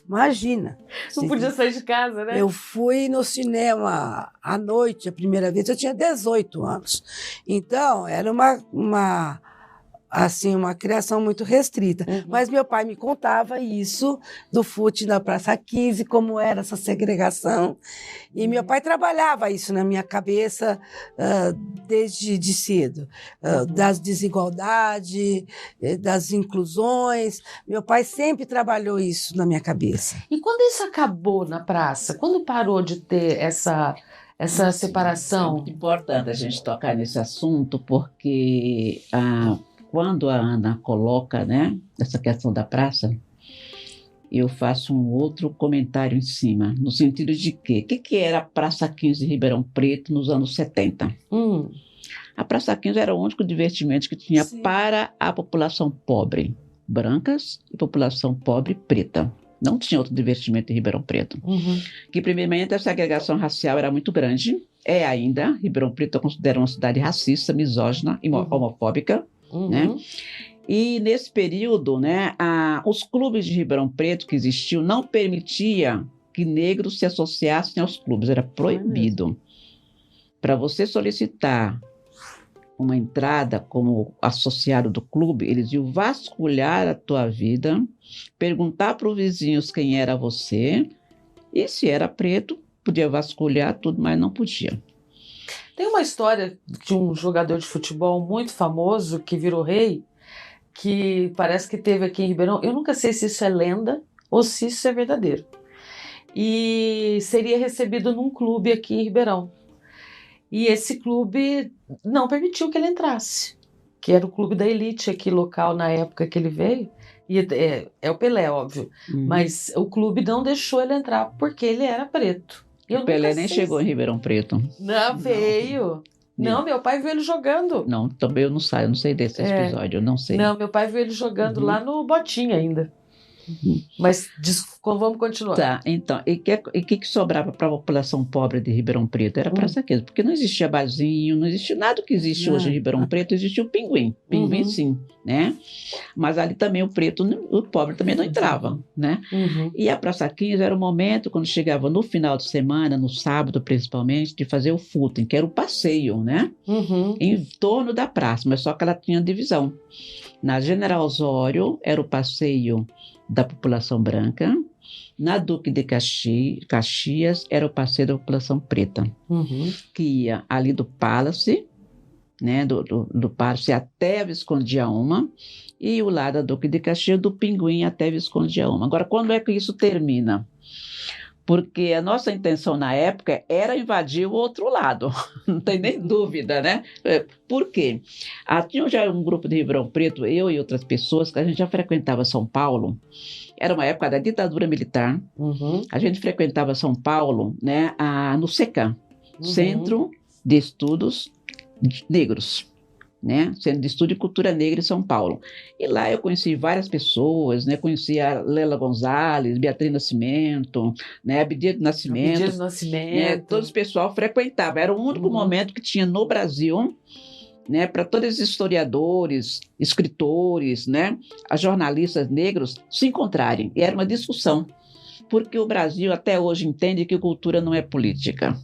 Imagina. Não podia sair de casa, né? Eu fui no cinema à noite, a primeira vez, eu tinha 18 anos. Então, era uma criação muito restrita. Uhum. Mas meu pai me contava isso do footing na Praça 15, como era essa segregação. E meu pai trabalhava isso na minha cabeça desde cedo. Das desigualdades, das inclusões. Meu pai sempre trabalhou isso na minha cabeça. E quando isso acabou na praça? Quando parou de ter essa separação? É muito importante a gente tocar nesse assunto, porque quando a Ana coloca, né, essa questão da praça, eu faço um outro comentário em cima, no sentido de que o que era a Praça 15 de Ribeirão Preto nos anos 70? A Praça 15 era o único divertimento que tinha para a população pobre, brancas, e população pobre preta. Não tinha outro divertimento em Ribeirão Preto. Uhum. Que, primeiramente, a segregação racial era muito grande, ainda. Ribeirão Preto eu considero uma cidade racista, misógina e homofóbica. Uhum. Né? E nesse período, né, os clubes de Ribeirão Preto que existiam não permitia que negros se associassem aos clubes, era proibido. Para você solicitar uma entrada como associado do clube, eles iam vasculhar a tua vida, perguntar para os vizinhos quem era você, e se era preto, podia vasculhar tudo, mas não podia. Tem uma história de um jogador de futebol muito famoso que virou rei, que parece que teve aqui em Ribeirão. Eu nunca sei se isso é lenda ou se isso é verdadeiro. E seria recebido num clube aqui em Ribeirão. E esse clube não permitiu que ele entrasse, que era o clube da elite aqui local na época que ele veio. E é o Pelé, óbvio. Mas o clube não deixou ele entrar porque ele era preto. O Pelé nem chegou em Ribeirão Preto. Não, veio. Não, meu pai viu ele jogando. Não, também eu não sei desse episódio, eu não sei. Não, meu pai viu ele jogando lá no Botinha ainda. Mas vamos continuar. Tá, então, e o que sobrava para a população pobre de Ribeirão Preto? Era Praça 15, porque não existia barzinho, não existia nada que existe hoje em Ribeirão Preto, existia o Pinguim. Pinguim, sim, né? Mas ali também o pobre também não entrava, né? E a Praça 15 era o momento, quando chegava no final de semana, no sábado principalmente, de fazer o footing, que era o passeio, né? Em torno da praça, mas só que ela tinha divisão. Na General Osório era o passeio da população branca, na Duque de Caxias era o passeio da população preta, que ia ali do Palace, né, do Palace até a Visconde de Auma, e o lado da Duque de Caxias do Pinguim até a Visconde de Auma. Agora, quando é que isso termina? Porque a nossa intenção na época era invadir o outro lado, não tem nem dúvida, né? Por quê? Tinha já um grupo de Ribeirão Preto, eu e outras pessoas, que a gente já frequentava São Paulo. Era uma época da ditadura militar. A gente frequentava São Paulo, né, no SECAM, Centro de Estudos Negros, né? Centro de Estudo e Cultura Negra em São Paulo. E lá eu conheci várias pessoas, né? Conheci a Lela Gonzalez, Beatriz Nascimento, né? Abdias Nascimento. Né? Todo esse pessoal frequentava. Era o único momento que tinha no Brasil né, para todos os historiadores, escritores, né, as jornalistas negros se encontrarem. E era uma discussão, porque o Brasil até hoje entende que cultura não é política.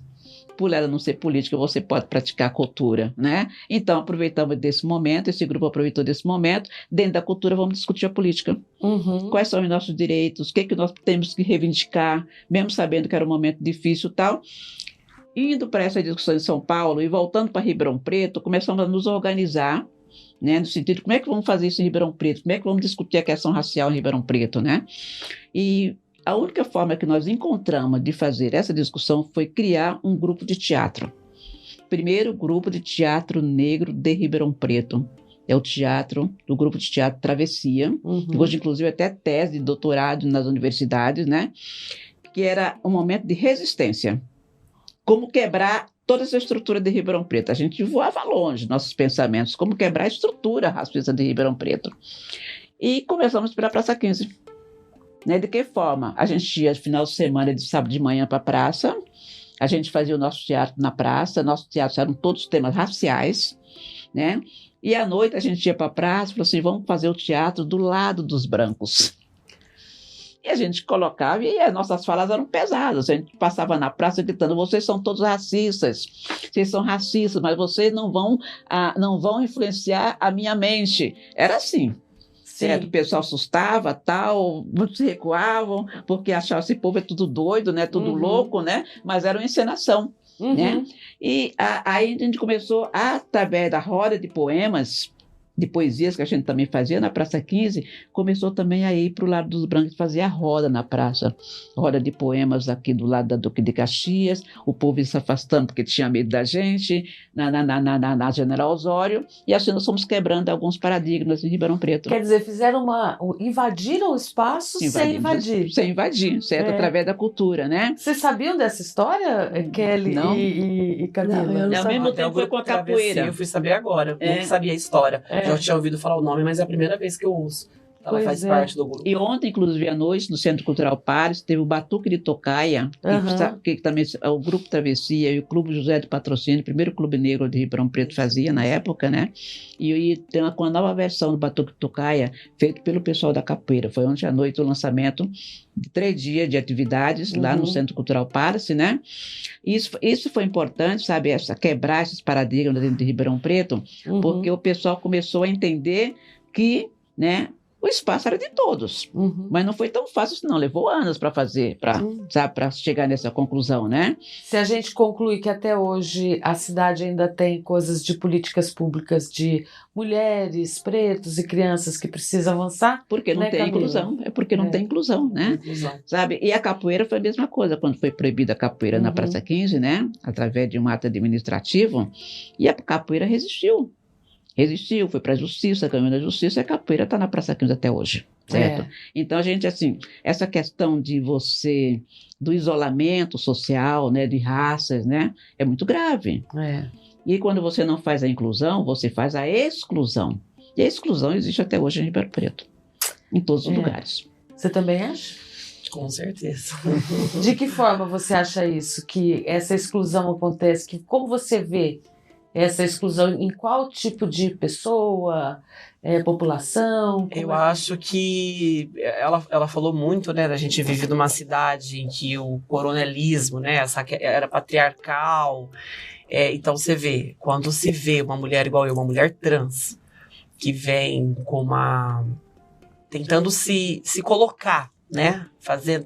Por ela não ser política, você pode praticar cultura, né? Então, aproveitamos desse momento, esse grupo aproveitou desse momento, dentro da cultura vamos discutir a política. Quais são os nossos direitos, o que nós temos que reivindicar, mesmo sabendo que era um momento difícil e tal. Indo para essa discussão em São Paulo e voltando para Ribeirão Preto, começamos a nos organizar, né, no sentido de como é que vamos fazer isso em Ribeirão Preto, como é que vamos discutir a questão racial em Ribeirão Preto, né? E a única forma que nós encontramos de fazer essa discussão foi criar um grupo de teatro. Primeiro grupo de teatro negro de Ribeirão Preto. É o grupo de teatro Travessia, que hoje, inclusive, até tese de doutorado nas universidades, né? Que era um momento de resistência. Como quebrar toda essa estrutura de Ribeirão Preto. A gente voava longe, nossos pensamentos, como quebrar a estrutura racista de Ribeirão Preto. E começamos pela Praça 15. Né, de que forma? A gente ia final de semana, de sábado de manhã, para a praça, a gente fazia o nosso teatro na praça, nossos teatros eram todos temas raciais, né? E à noite a gente ia para a praça e falou assim, vamos fazer o teatro do lado dos brancos. E a gente colocava, e as nossas falas eram pesadas, a gente passava na praça gritando, vocês são todos racistas, vocês são racistas, mas vocês não vão influenciar a minha mente. Era assim. Certo? O pessoal assustava, tal, muitos recuavam, porque achavam esse povo é tudo doido, né? Tudo louco, né? Mas era uma encenação, né? E aí a gente começou, através da roda de poemas, de poesias que a gente também fazia na Praça 15, começou também a ir para o lado dos brancos, fazer a roda na praça. Roda de poemas aqui do lado da Duque de Caxias, o povo ia se afastando porque tinha medo da gente, na General Osório, e assim nós fomos quebrando alguns paradigmas em Ribeirão Preto. Quer dizer, invadiram o espaço sem invadir. Sem invadir, certo? Através da cultura, né? Vocês sabiam dessa história, Kelly e Camila? Não, ao mesmo tempo foi com a capoeira. Eu fui saber agora, eu não sabia a história. Já tinha ouvido falar o nome, mas é a primeira vez que eu ouço. Ela faz parte do grupo. E ontem, inclusive, à noite, no Centro Cultural Pares, teve o Batuque de Tocaia, que também o Grupo Travessia e o Clube José de Patrocínio, o primeiro clube negro de Ribeirão Preto fazia na época, né? E tem uma nova versão do Batuque de Tocaia, feito pelo pessoal da capoeira. Foi ontem à noite o lançamento de 3 dias de atividades lá no Centro Cultural Pares, né? Isso foi importante, sabe? Quebrar esses paradigmas dentro de Ribeirão Preto, porque o pessoal começou a entender que, né? O espaço era de todos, mas não foi tão fácil assim, não. Levou anos para fazer, para chegar nessa conclusão, né? Se a gente concluir que até hoje a cidade ainda tem coisas de políticas públicas de mulheres, pretos e crianças que precisam avançar, porque não tem inclusão, porque não tem inclusão, né? Sabe? E a capoeira foi a mesma coisa, quando foi proibida a capoeira na Praça 15, né? Através de um ato administrativo, e a capoeira resistiu, foi para a justiça, caminhou da justiça, e a capoeira está na Praça 15 até hoje, certo? Então, a gente, assim, essa questão do isolamento social, né, de raças, né, é muito grave. E quando você não faz a inclusão, você faz a exclusão. E a exclusão existe até hoje em Ribeirão Preto, em todos os lugares. Você também acha? Com certeza. De que forma você acha isso? Que essa exclusão acontece? Como você vê essa exclusão em qual tipo de pessoa, população? Eu acho que ela falou muito, né, da gente vive numa cidade em que o coronelismo, né, era patriarcal. Então você vê, quando se vê uma mulher igual eu, uma mulher trans, que vem com tentando se colocar, né?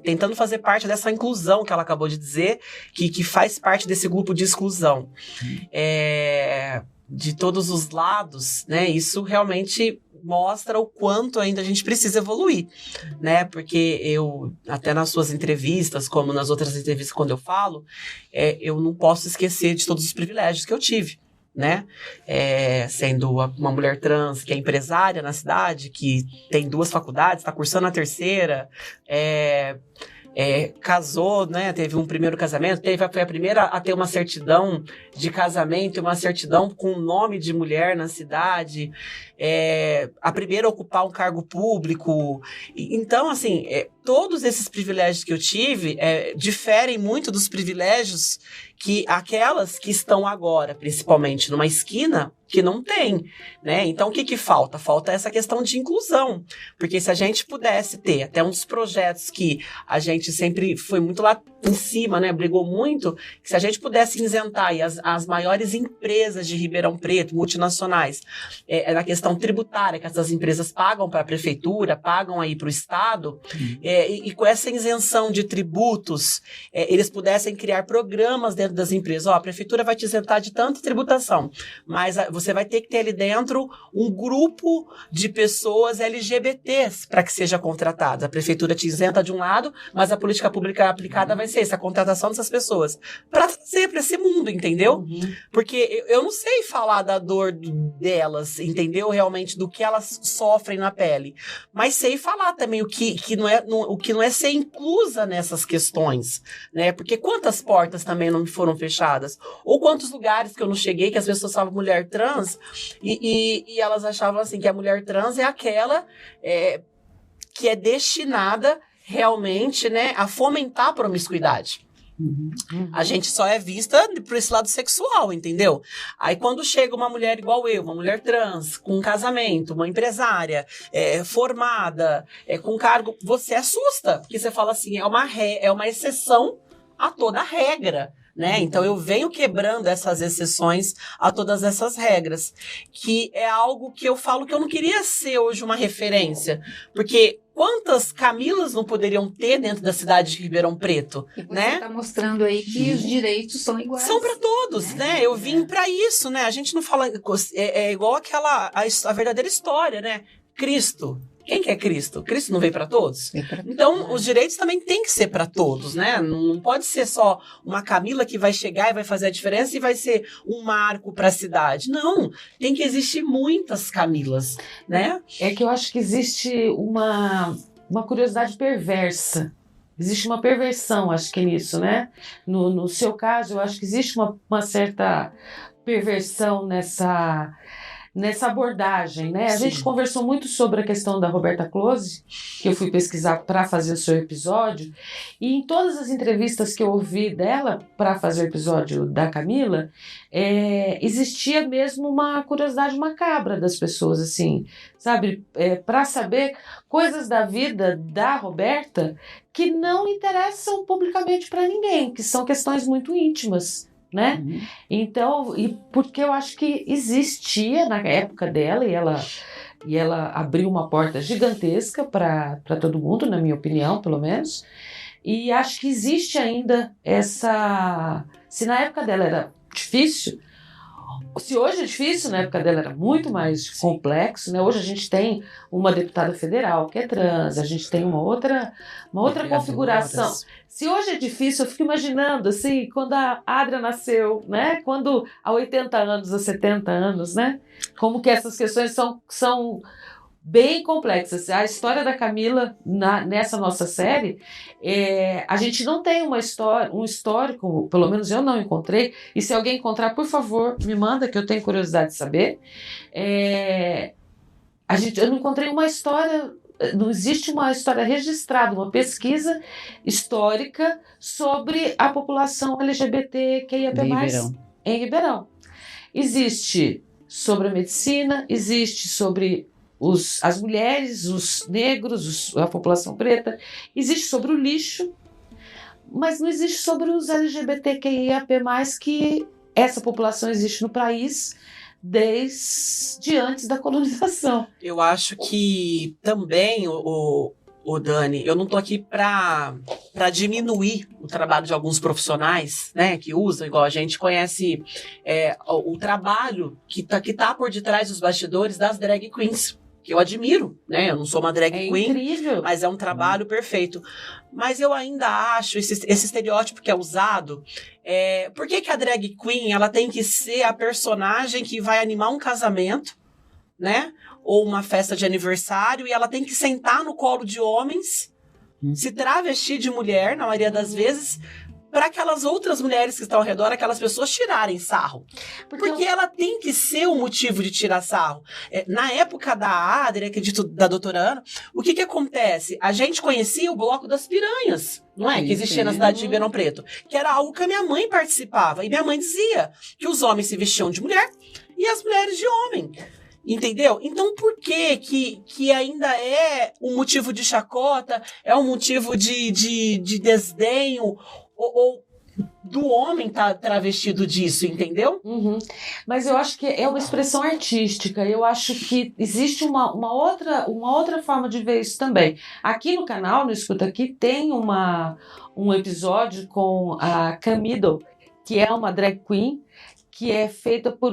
Tentando fazer parte dessa inclusão que ela acabou de dizer, que faz parte desse grupo de exclusão. De todos os lados, né? Isso realmente mostra o quanto ainda a gente precisa evoluir, né? Porque eu, até nas suas entrevistas, como nas outras entrevistas quando eu falo, eu não posso esquecer de todos os privilégios que eu tive, né? Sendo uma mulher trans que é empresária na cidade, que tem 2 faculdades, está cursando a 3ª, casou, né? Teve um primeiro casamento, foi a primeira a ter uma certidão de casamento, uma certidão com o nome de mulher na cidade, a primeira a ocupar um cargo público. Então, assim, todos esses privilégios que eu tive diferem muito dos privilégios que aquelas que estão agora, principalmente numa esquina, que não tem, né? Então, o que falta? Falta essa questão de inclusão, porque se a gente pudesse ter até um dos projetos que a gente sempre foi muito lá em cima, né? Brigou muito, que se a gente pudesse isentar aí as maiores empresas de Ribeirão Preto, multinacionais, na questão tributária, que essas empresas pagam para a prefeitura, pagam aí para o Estado, e com essa isenção de tributos, eles pudessem criar programas dentro das empresas. Ó, a prefeitura vai te isentar de tanta tributação, mas você vai ter que ter ali dentro um grupo de pessoas LGBTs para que seja contratado. A prefeitura te isenta de um lado, mas a política pública aplicada vai ser essa, a contratação dessas pessoas. Para trazer para esse mundo, entendeu? Porque eu não sei falar da dor delas, entendeu? Realmente do que elas sofrem na pele. Mas sei falar também o que não é ser inclusa nessas questões, né? Porque quantas portas também não me foram fechadas? Ou quantos lugares que eu não cheguei, que as pessoas falavam mulher trans, e elas achavam assim, que a mulher trans é aquela que é destinada realmente, né, a fomentar a promiscuidade. A gente só é vista por esse lado sexual, entendeu? Aí quando chega uma mulher igual eu, uma mulher trans, com um casamento, uma empresária, formada, com cargo, você assusta, porque você fala assim, é uma exceção a toda regra, né? Então eu venho quebrando essas exceções a todas essas regras, que é algo que eu falo que eu não queria ser hoje uma referência, porque quantas Camilas não poderiam ter dentro da cidade de Ribeirão Preto, e você né? Está mostrando aí que os direitos são iguais. São para todos, né? Eu vim para isso, né? A gente não fala... É igual a verdadeira história, né? Cristo. Quem que é Cristo? Cristo não veio para todos? Então, os direitos também têm que ser para todos, né? Não pode ser só uma Camila que vai chegar e vai fazer a diferença e vai ser um marco para a cidade. Não, tem que existir muitas Camilas, né? É que eu acho que existe uma curiosidade perversa. Existe uma perversão, acho que nisso, né? No seu caso, eu acho que existe uma certa perversão nessa abordagem, né? A gente conversou muito sobre a questão da Roberta Close, que eu fui pesquisar para fazer o seu episódio, e em todas as entrevistas que eu ouvi dela para fazer o episódio da Camila, existia mesmo uma curiosidade macabra das pessoas, assim, sabe? Para saber coisas da vida da Roberta que não interessam publicamente para ninguém, que são questões muito íntimas, né? Então, porque eu acho que existia na época dela, e ela abriu uma porta gigantesca para todo mundo, na minha opinião, pelo menos, e acho que existe ainda se na época dela era difícil, se hoje é difícil, na época dela era muito mais complexo, né? Hoje a gente tem uma deputada federal que é trans, a gente tem uma outra configuração. Se hoje é difícil, eu fico imaginando, assim, quando a Adria nasceu, né? Quando há 80 anos, há 70 anos, né? Como que essas questões são bem complexas. A história da Camila, nessa nossa série, a gente não tem um histórico, pelo menos eu não encontrei, e se alguém encontrar, por favor, me manda, que eu tenho curiosidade de saber. Eu não encontrei uma história, não existe uma história registrada, uma pesquisa histórica sobre a população LGBTQIAP+, em Ribeirão. Existe sobre a medicina, existe sobre as mulheres, os negros, a população preta, existe sobre o lixo, mas não existe sobre os LGBTQIAP+, que essa população existe no país desde antes da colonização. Eu acho que também, o Dani, eu não estou aqui para diminuir o trabalho de alguns profissionais, né, que usam, igual a gente conhece o trabalho que tá por detrás dos bastidores das drag queens, que eu admiro, né? Eu não sou uma drag queen, incrível, mas é um trabalho perfeito. Mas eu ainda acho esse estereótipo que é usado. Por que a drag queen ela tem que ser a personagem que vai animar um casamento, né? Ou uma festa de aniversário, e ela tem que sentar no colo de homens, se travestir de mulher, na maioria das vezes, para aquelas outras mulheres que estão ao redor, aquelas pessoas tirarem sarro. Porque ela tem que ser o motivo de tirar sarro. Na época da Adria, acredito, da doutora Ana, o que acontece? A gente conhecia o Bloco das Piranhas, não é? Que existia na cidade de Ribeirão Preto. Que era algo que a minha mãe participava. E minha mãe dizia que os homens se vestiam de mulher e as mulheres de homem. Entendeu? Então, por que ainda é um motivo de chacota, é um motivo de desdenho, ou do homem tá travestido disso, entendeu? Uhum. Mas eu acho que é uma expressão artística. Eu acho que existe uma outra forma de ver isso também. Aqui no canal, no Escuta Aqui, tem um episódio com a Camido, que é uma drag queen, que é feita por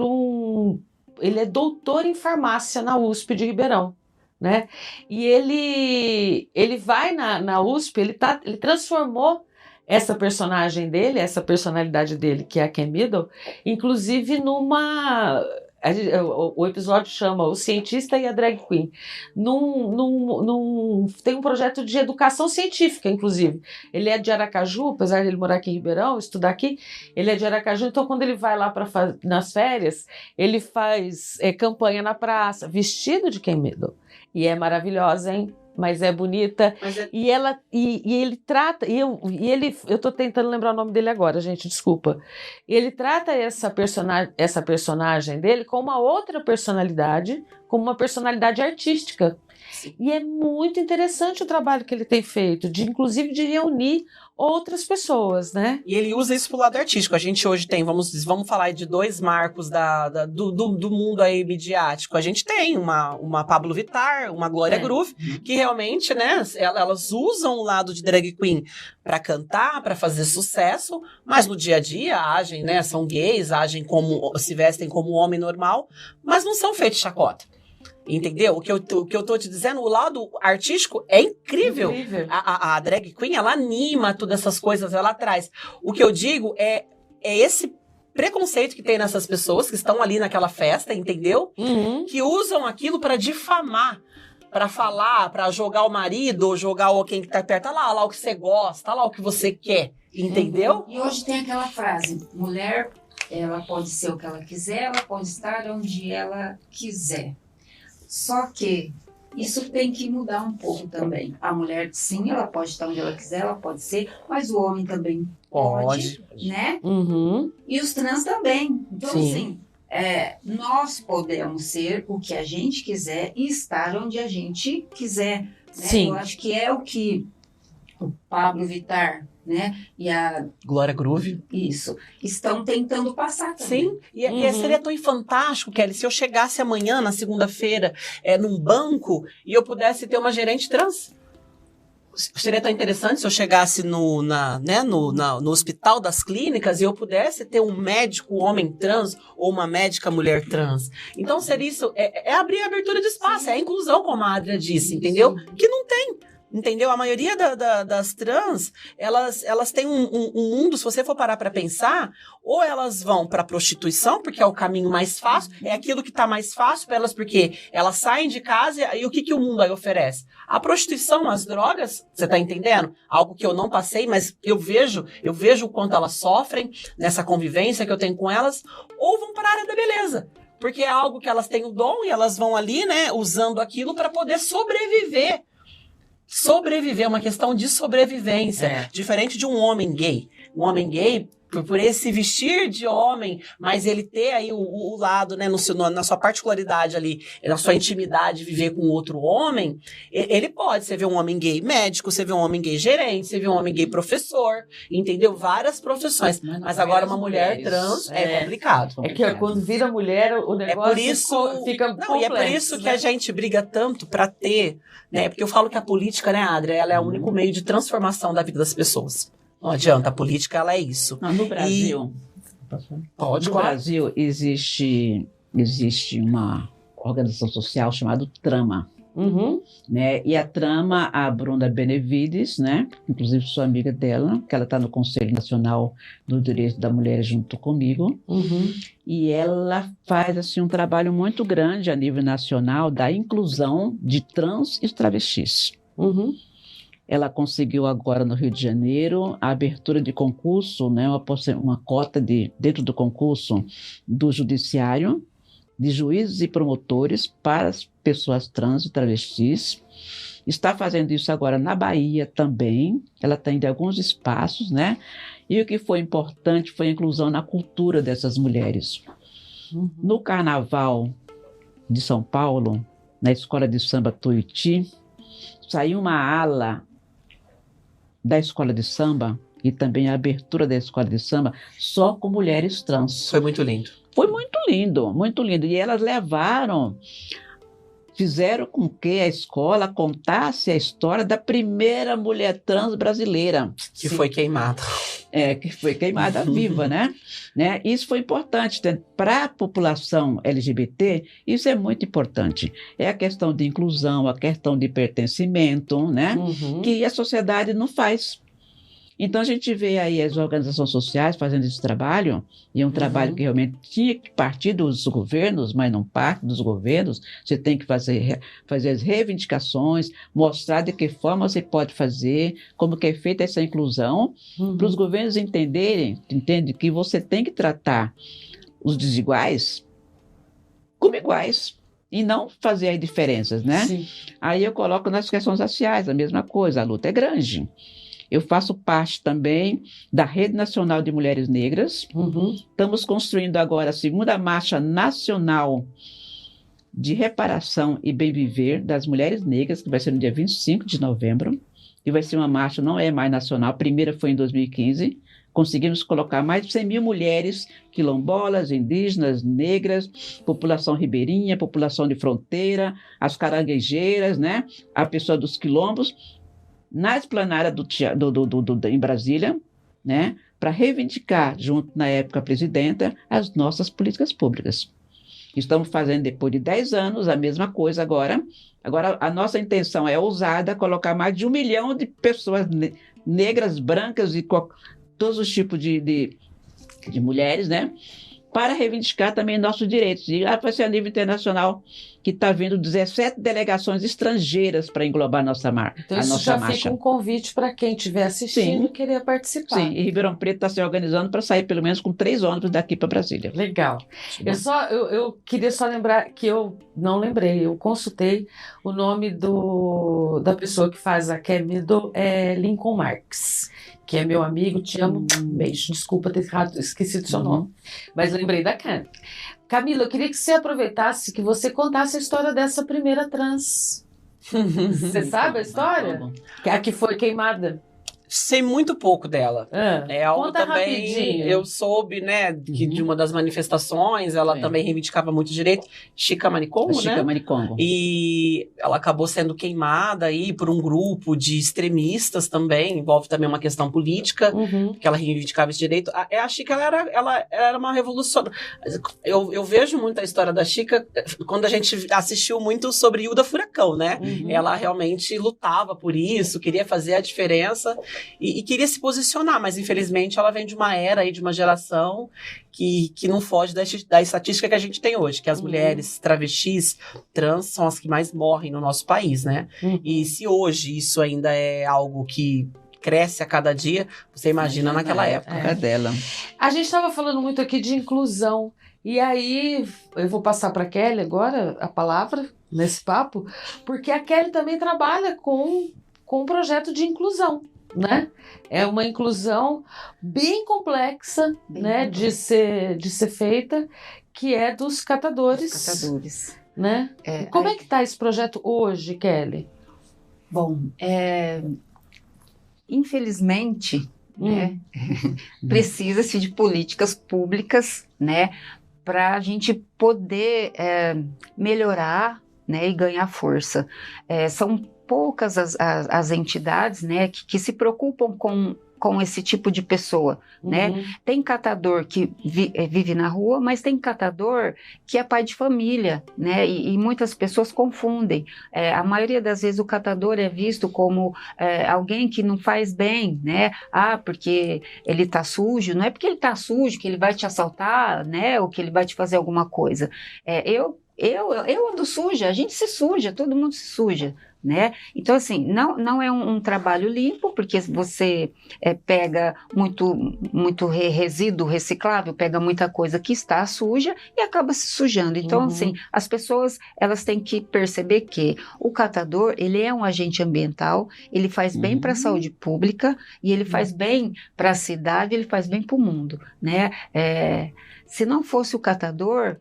ele é doutor em farmácia na USP de Ribeirão, né? E ele vai na USP, ele transformou essa personagem dele, essa personalidade dele, que é a Camido, inclusive o episódio chama O Cientista e a Drag Queen. Tem um projeto de educação científica, inclusive. Ele é de Aracaju, apesar de ele morar aqui em Ribeirão, estudar aqui, ele é de Aracaju, então quando ele vai lá nas férias, ele faz campanha na praça, vestido de Camido. E é maravilhosa, hein? Mas é bonita. E ele trata, eu tô tentando lembrar o nome dele agora, gente, desculpa. Ele trata essa personagem dele com uma outra personalidade, como uma personalidade artística. Sim. E é muito interessante o trabalho que ele tem feito, inclusive de reunir outras pessoas, né? E ele usa isso pro lado artístico. A gente hoje tem, vamos falar de dois marcos do mundo aí midiático. A gente tem uma Pablo Vittar, uma Glória Groove, que realmente, né, elas usam o lado de drag queen para cantar, para fazer sucesso, mas no dia a dia agem, né, são gays, se vestem como homem normal, mas não são feitos chacota. Entendeu? O que eu tô te dizendo, o lado artístico é incrível. A drag queen, ela anima todas essas coisas, ela traz. O que eu digo é esse preconceito que tem nessas pessoas que estão ali naquela festa, entendeu? Uhum. Que usam aquilo para difamar, para falar, para jogar o marido, ou jogar quem que tá perto. Olha lá o que você gosta, olha lá o que você quer, entendeu? E hoje tem aquela frase, mulher, ela pode ser o que ela quiser, ela pode estar onde ela quiser. Só que isso tem que mudar um pouco também. A mulher, sim, ela pode estar onde ela quiser, ela pode ser, mas o homem também pode. Né? Uhum. E os trans também. Então, sim. Assim, nós podemos ser o que a gente quiser e estar onde a gente quiser. Né? Sim. Eu acho que é o que o Pablo Vittar, né, e a Glória Groove, isso, estão tentando passar também. Sim, e seria tão fantástico, Kelly, se eu chegasse amanhã, na segunda-feira, num banco, e eu pudesse ter uma gerente trans. Seria tão interessante se eu chegasse no hospital das clínicas e eu pudesse ter um médico homem trans ou uma médica mulher trans. Então, seria isso, abrir a abertura de espaço, sim, é a inclusão, como a Adria disse, entendeu? Sim. Que não tem. Entendeu? A maioria das trans, elas têm um mundo, se você for parar para pensar, ou elas vão para prostituição, porque é o caminho mais fácil, é aquilo que tá mais fácil para elas, porque elas saem de casa e o que o mundo aí oferece? A prostituição, as drogas, você tá entendendo? Algo que eu não passei, mas eu vejo o quanto elas sofrem nessa convivência que eu tenho com elas, ou vão para a área da beleza. Porque é algo que elas têm o dom e elas vão ali, né, usando aquilo para poder sobreviver. Sobreviver é uma questão de sobrevivência, diferente de um homem gay. Um homem gay, por ele se vestir de homem, mas ele ter aí o lado, né, na sua particularidade ali, na sua intimidade, viver com outro homem, ele pode. Você vê um homem gay médico, você vê um homem gay gerente, você vê um homem gay professor, entendeu? Várias profissões. Mas agora uma mulher trans é complicado. É que quando vira mulher, o negócio fica complexo. E é por isso que a gente briga tanto para ter, né? Porque eu falo que a política, né, Adria, ela é o único meio de transformação da vida das pessoas. Não adianta, a política, ela é isso. Não, no Brasil, no Brasil existe uma organização social chamada Trama. Uhum. Né? E a Trama, a Bruna Benevides, né? Inclusive sou amiga dela, que ela está no Conselho Nacional do Direito da Mulher junto comigo. Uhum. E ela faz assim, um trabalho muito grande a nível nacional da inclusão de trans e travestis. Uhum. Ela conseguiu agora no Rio de Janeiro a abertura de concurso, né, uma cota dentro do concurso do judiciário, de juízes e promotores para as pessoas trans e travestis. Está fazendo isso agora na Bahia também. Ela tem de alguns espaços, né? E o que foi importante foi a inclusão na cultura dessas mulheres. No Carnaval de São Paulo, na Escola de Samba Tuiuti, saiu uma ala da Escola de Samba e também a abertura da Escola de Samba só com mulheres trans. Foi muito lindo. Foi muito lindo, muito lindo. E elas fizeram com que a escola contasse a história da primeira mulher trans brasileira. Que foi queimada. Que foi queimada viva, né? Isso foi importante. Para a população LGBT, isso é muito importante. É a questão de inclusão, a questão de pertencimento, né? Que a sociedade não faz. Então, a gente vê aí as organizações sociais fazendo esse trabalho, e é um trabalho que realmente tinha que partir dos governos, mas não parte dos governos. Você tem que fazer as reivindicações, mostrar de que forma você pode fazer, como que é feita essa inclusão, para os governos entendem que você tem que tratar os desiguais como iguais. E não fazer as diferenças, né? Sim. Aí eu coloco nas questões raciais a mesma coisa, a luta é grande. Eu faço parte também da Rede Nacional de Mulheres Negras. Estamos construindo agora a segunda Marcha Nacional de Reparação e Bem Viver das Mulheres Negras, que vai ser no dia 25 de novembro. E vai ser uma marcha, não é mais nacional, a primeira foi em 2015. Conseguimos colocar mais de 100 mil mulheres quilombolas, indígenas, negras, população ribeirinha, população de fronteira, as caranguejeiras, né? A pessoa dos quilombos, na esplanada em Brasília, né, para reivindicar, junto na época a presidenta, as nossas políticas públicas. Estamos fazendo, depois de 10 anos, a mesma coisa agora. Agora, a nossa intenção é ousada, colocar mais de 1 milhão de pessoas negras, brancas e todos os tipos de mulheres, né, para reivindicar também nossos direitos. E vai ser a nível internacional, que está vindo 17 delegações estrangeiras para englobar a nossa marcha. Então, isso já fica um convite para quem estiver assistindo e querer participar. Sim, e Ribeirão Preto está se organizando para sair pelo menos com 3 ônibus daqui para Brasília. Legal. Eu queria só lembrar que eu não lembrei, eu consultei o nome da pessoa que faz a Quemido, é Lincoln Marx, que é meu amigo, te amo, beijo, desculpa ter esquecido o seu nome, mas lembrei da Cami. Camila, eu queria que você aproveitasse, que você contasse a história dessa primeira trans. Você sabe a história? Que é a que foi queimada. Sei muito pouco dela. É algo conta também. Rapidinho. Eu soube, né, que de uma das manifestações ela também reivindicava muito direito. Chica Manicongo, né? Chica Manicongo. E ela acabou sendo queimada aí por um grupo de extremistas também. Envolve também uma questão política, que ela reivindicava esse direito. A Chica, ela era uma revolucionária. Eu vejo muito a história da Chica quando a gente assistiu muito sobre Hilda Furacão, né? Ela realmente lutava por isso, queria fazer a diferença. E queria se posicionar, mas infelizmente ela vem de uma era aí, de uma geração que não foge da estatística que a gente tem hoje, que as mulheres travestis, trans, são as que mais morrem no nosso país, né? E se hoje isso ainda é algo que cresce a cada dia, você imagina naquela época. Dela. A gente estava falando muito aqui de inclusão, e aí eu vou passar para a Kelly agora a palavra nesse papo, porque a Kelly também trabalha com um projeto de inclusão. Né? É uma inclusão bem complexa, né, de ser feita, que é dos catadores. Né? Como é que está esse projeto hoje, Kelly? Bom, infelizmente, né, precisa-se de políticas públicas, né, para a gente poder melhorar, né, e ganhar força. São poucas as entidades, né, que se preocupam com esse tipo de pessoa, né? Tem catador que vive na rua, mas tem catador que é pai de família, né? E muitas pessoas confundem. A maioria das vezes o catador é visto como alguém que não faz bem, né? Porque ele tá sujo. Não é porque ele tá sujo que ele vai te assaltar, né? Ou que ele vai te fazer alguma coisa. Eu eu ando suja, a gente se suja, todo mundo se suja, né? Então, assim, não é um trabalho limpo, porque você pega muito resíduo reciclável, pega muita coisa que está suja e acaba se sujando. Então, assim, as pessoas, elas têm que perceber que o catador, ele é um agente ambiental, ele faz bem para a saúde pública e ele faz bem para a cidade, ele faz bem para o mundo, né? Se não fosse o catador,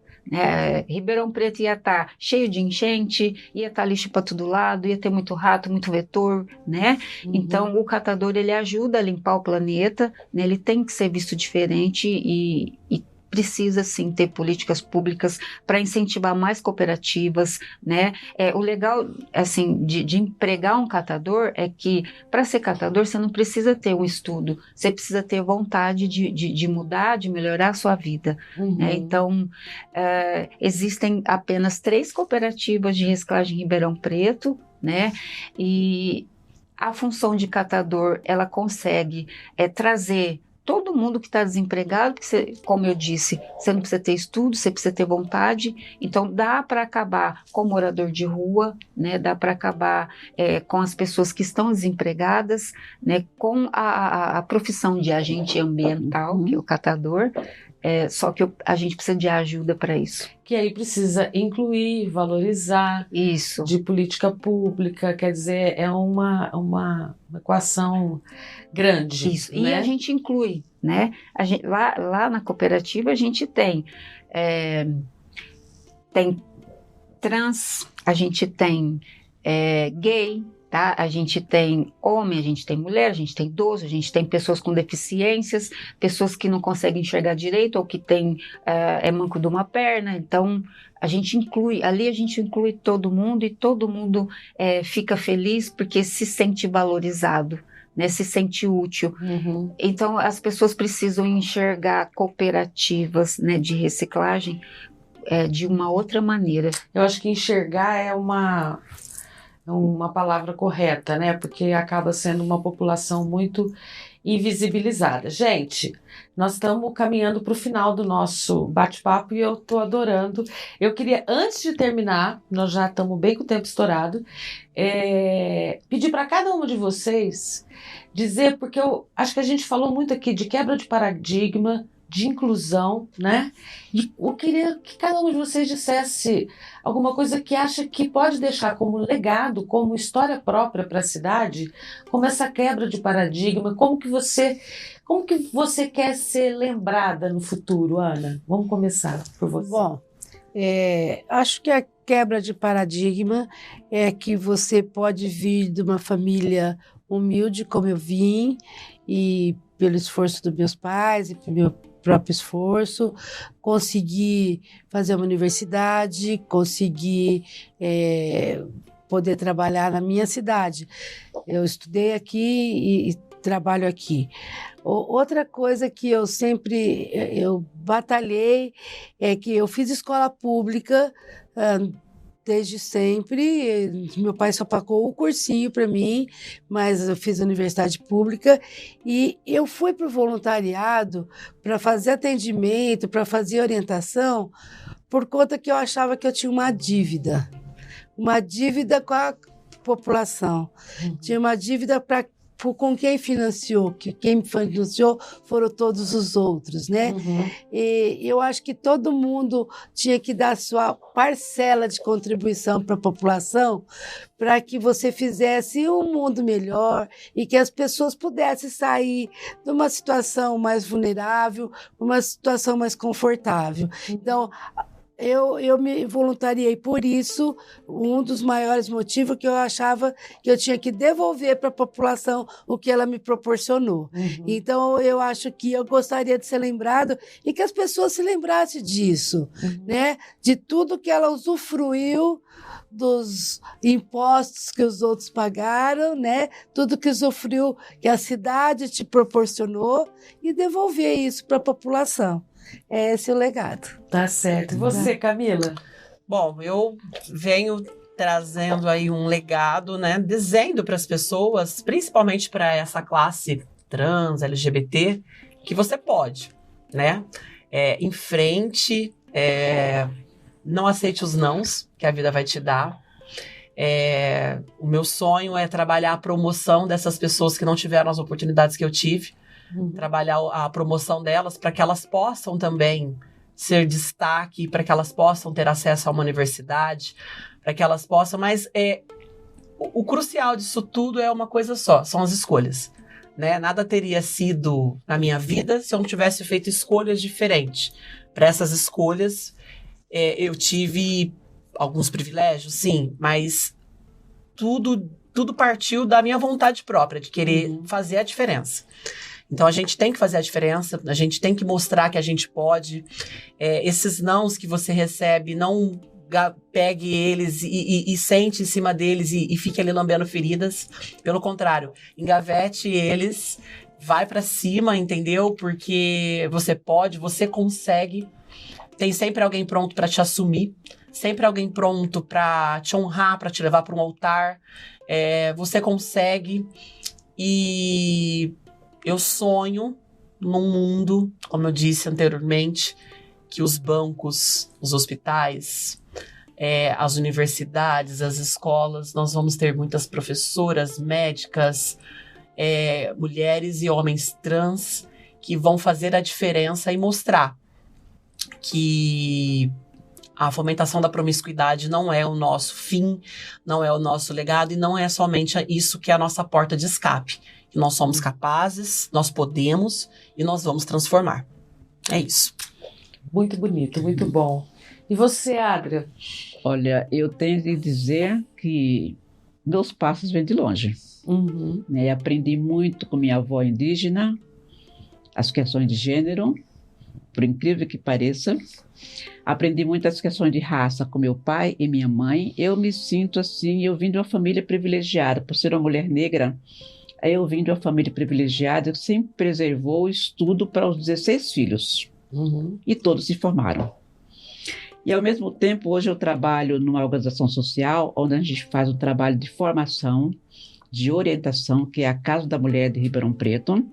Ribeirão Preto ia estar cheio de enchente, ia estar lixo para todo lado, ia ter muito rato, muito vetor, né? Então, o catador, ele ajuda a limpar o planeta, né? Ele tem que ser visto diferente e precisa, sim, ter políticas públicas para incentivar mais cooperativas, né? O legal, assim, de empregar um catador é que, para ser catador, você não precisa ter um estudo, você precisa ter vontade de mudar, de melhorar a sua vida, né? Então, existem apenas 3 cooperativas de reciclagem em Ribeirão Preto, né? E a função de catador, ela consegue trazer todo mundo que está desempregado, como eu disse, você não precisa ter estudo, você precisa ter vontade, então dá para acabar com o morador de rua, né? Dá para acabar com as pessoas que estão desempregadas, né? Com a profissão de agente ambiental, que é o catador, só que a gente precisa de ajuda para isso. Que aí precisa incluir, valorizar, isso, de política pública, quer dizer, é uma equação grande. Isso, né? E a gente inclui, né? Lá na cooperativa a gente tem trans, a gente tem gay, tá? A gente tem homem, a gente tem mulher, a gente tem idoso, a gente tem pessoas com deficiências, pessoas que não conseguem enxergar direito ou que é manco de uma perna. Então, a gente inclui todo mundo e todo mundo fica feliz porque se sente valorizado, né? Se sente útil. Então, as pessoas precisam enxergar cooperativas, né, de reciclagem de uma outra maneira. Eu acho que enxergar é uma palavra correta, né? Porque acaba sendo uma população muito invisibilizada. Gente, nós estamos caminhando para o final do nosso bate-papo e eu estou adorando. Eu queria, antes de terminar, nós já estamos bem com o tempo estourado, pedir para cada uma de vocês dizer, porque eu acho que a gente falou muito aqui de quebra de paradigma, de inclusão, né? E eu queria que cada um de vocês dissesse alguma coisa que acha que pode deixar como legado, como história própria para a cidade, como essa quebra de paradigma, como que você quer ser lembrada no futuro, Ana? Vamos começar por você. Bom, acho que a quebra de paradigma é que você pode vir de uma família humilde, como eu vim, e pelo esforço dos meus pais e pelo meu próprio esforço, conseguir fazer uma universidade, conseguir poder trabalhar na minha cidade. Eu estudei aqui e trabalho aqui. Outra coisa que eu batalhei é que eu fiz escola pública desde sempre. Meu pai só pagou o cursinho para mim, mas eu fiz universidade pública e eu fui para o voluntariado para fazer atendimento, para fazer orientação, por conta que eu achava que eu tinha uma dívida com a população. Tinha uma dívida com quem financiou, que quem me financiou foram todos os outros, né? E eu acho que todo mundo tinha que dar sua parcela de contribuição para a população, para que você fizesse um mundo melhor e que as pessoas pudessem sair de uma situação mais vulnerável, uma situação mais confortável. Então, eu me voluntariei por isso, um dos maiores motivos que eu achava que eu tinha que devolver para a população o que ela me proporcionou. Então, eu acho que eu gostaria de ser lembrado e que as pessoas se lembrassem disso, né? De tudo que ela usufruiu, dos impostos que os outros pagaram, né? Tudo que usufruiu, que a cidade te proporcionou, e devolver isso para a população. É esse o legado. Tá certo. E você, Camila? Bom, eu venho trazendo aí um legado, né? Dizendo para as pessoas, principalmente para essa classe trans, LGBT, que você pode, né? Em frente, não aceite os nãos que a vida vai te dar. O meu sonho é trabalhar a promoção dessas pessoas que não tiveram as oportunidades que eu tive, trabalhar a promoção delas para que elas possam também ser destaque, para que elas possam ter acesso a uma universidade, para que elas possam, mas o crucial disso tudo é uma coisa só, são as escolhas, né? Nada teria sido na minha vida se eu não tivesse feito escolhas diferentes. Para essas escolhas, eu tive alguns privilégios, sim, mas tudo partiu da minha vontade própria, de querer fazer a diferença. Então, a gente tem que fazer a diferença, a gente tem que mostrar que a gente pode. Esses nãos que você recebe, não pegue eles e sente em cima deles e fique ali lambendo feridas. Pelo contrário, engavete eles, vai pra cima, entendeu? Porque você pode, você consegue. Tem sempre alguém pronto para te assumir, sempre alguém pronto para te honrar, para te levar para um altar. Você consegue. E eu sonho num mundo, como eu disse anteriormente, que os bancos, os hospitais, as universidades, as escolas, nós vamos ter muitas professoras, médicas, mulheres e homens trans que vão fazer a diferença e mostrar que a fomentação da promiscuidade não é o nosso fim, não é o nosso legado e não é somente isso que é a nossa porta de escape. Que nós somos capazes, nós podemos e nós vamos transformar. É isso. Muito bonito, muito bom. E você, Adria? Olha, eu tenho que dizer que meus passos vêm de longe. Aprendi muito com minha avó indígena, as questões de gênero, por incrível que pareça. Aprendi muitas questões de raça com meu pai e minha mãe. Eu me sinto assim, eu vim de uma família privilegiada, por ser uma mulher negra. Eu vim de uma família privilegiada que sempre preservou o estudo para os 16 filhos. E todos se formaram. E, ao mesmo tempo, hoje eu trabalho numa organização social, onde a gente faz um trabalho de formação, de orientação, que é a Casa da Mulher de Ribeirão Preto,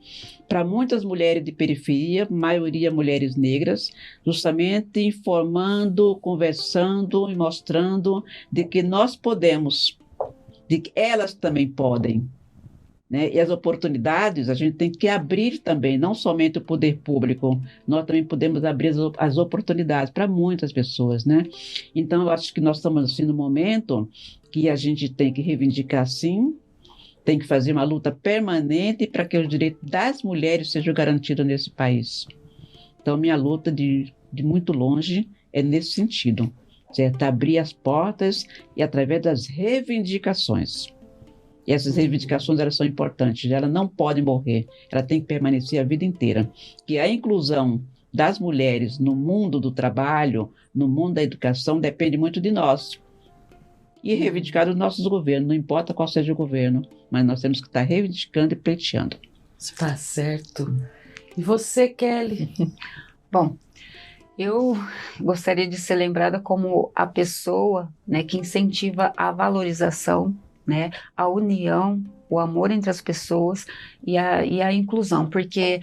para muitas mulheres de periferia, maioria mulheres negras, justamente informando, conversando e mostrando de que nós podemos, de que elas também podem. E as oportunidades a gente tem que abrir também, não somente o poder público, nós também podemos abrir as oportunidades para muitas pessoas, né? Então, eu acho que nós estamos assim, no momento que a gente tem que reivindicar, sim, tem que fazer uma luta permanente para que os direitos das mulheres sejam garantidos nesse país. Então, minha luta de muito longe é nesse sentido, certo? Abrir as portas e através das reivindicações. E essas reivindicações, elas são importantes, elas não podem morrer, elas têm que permanecer a vida inteira. Que a inclusão das mulheres no mundo do trabalho, no mundo da educação, depende muito de nós. E reivindicar os nossos governos, não importa qual seja o governo, mas nós temos que estar reivindicando e pleiteando. Está certo. E você, Kelly? Bom, eu gostaria de ser lembrada como a pessoa, né, que incentiva a valorização, né, a união, o amor entre as pessoas e a inclusão, porque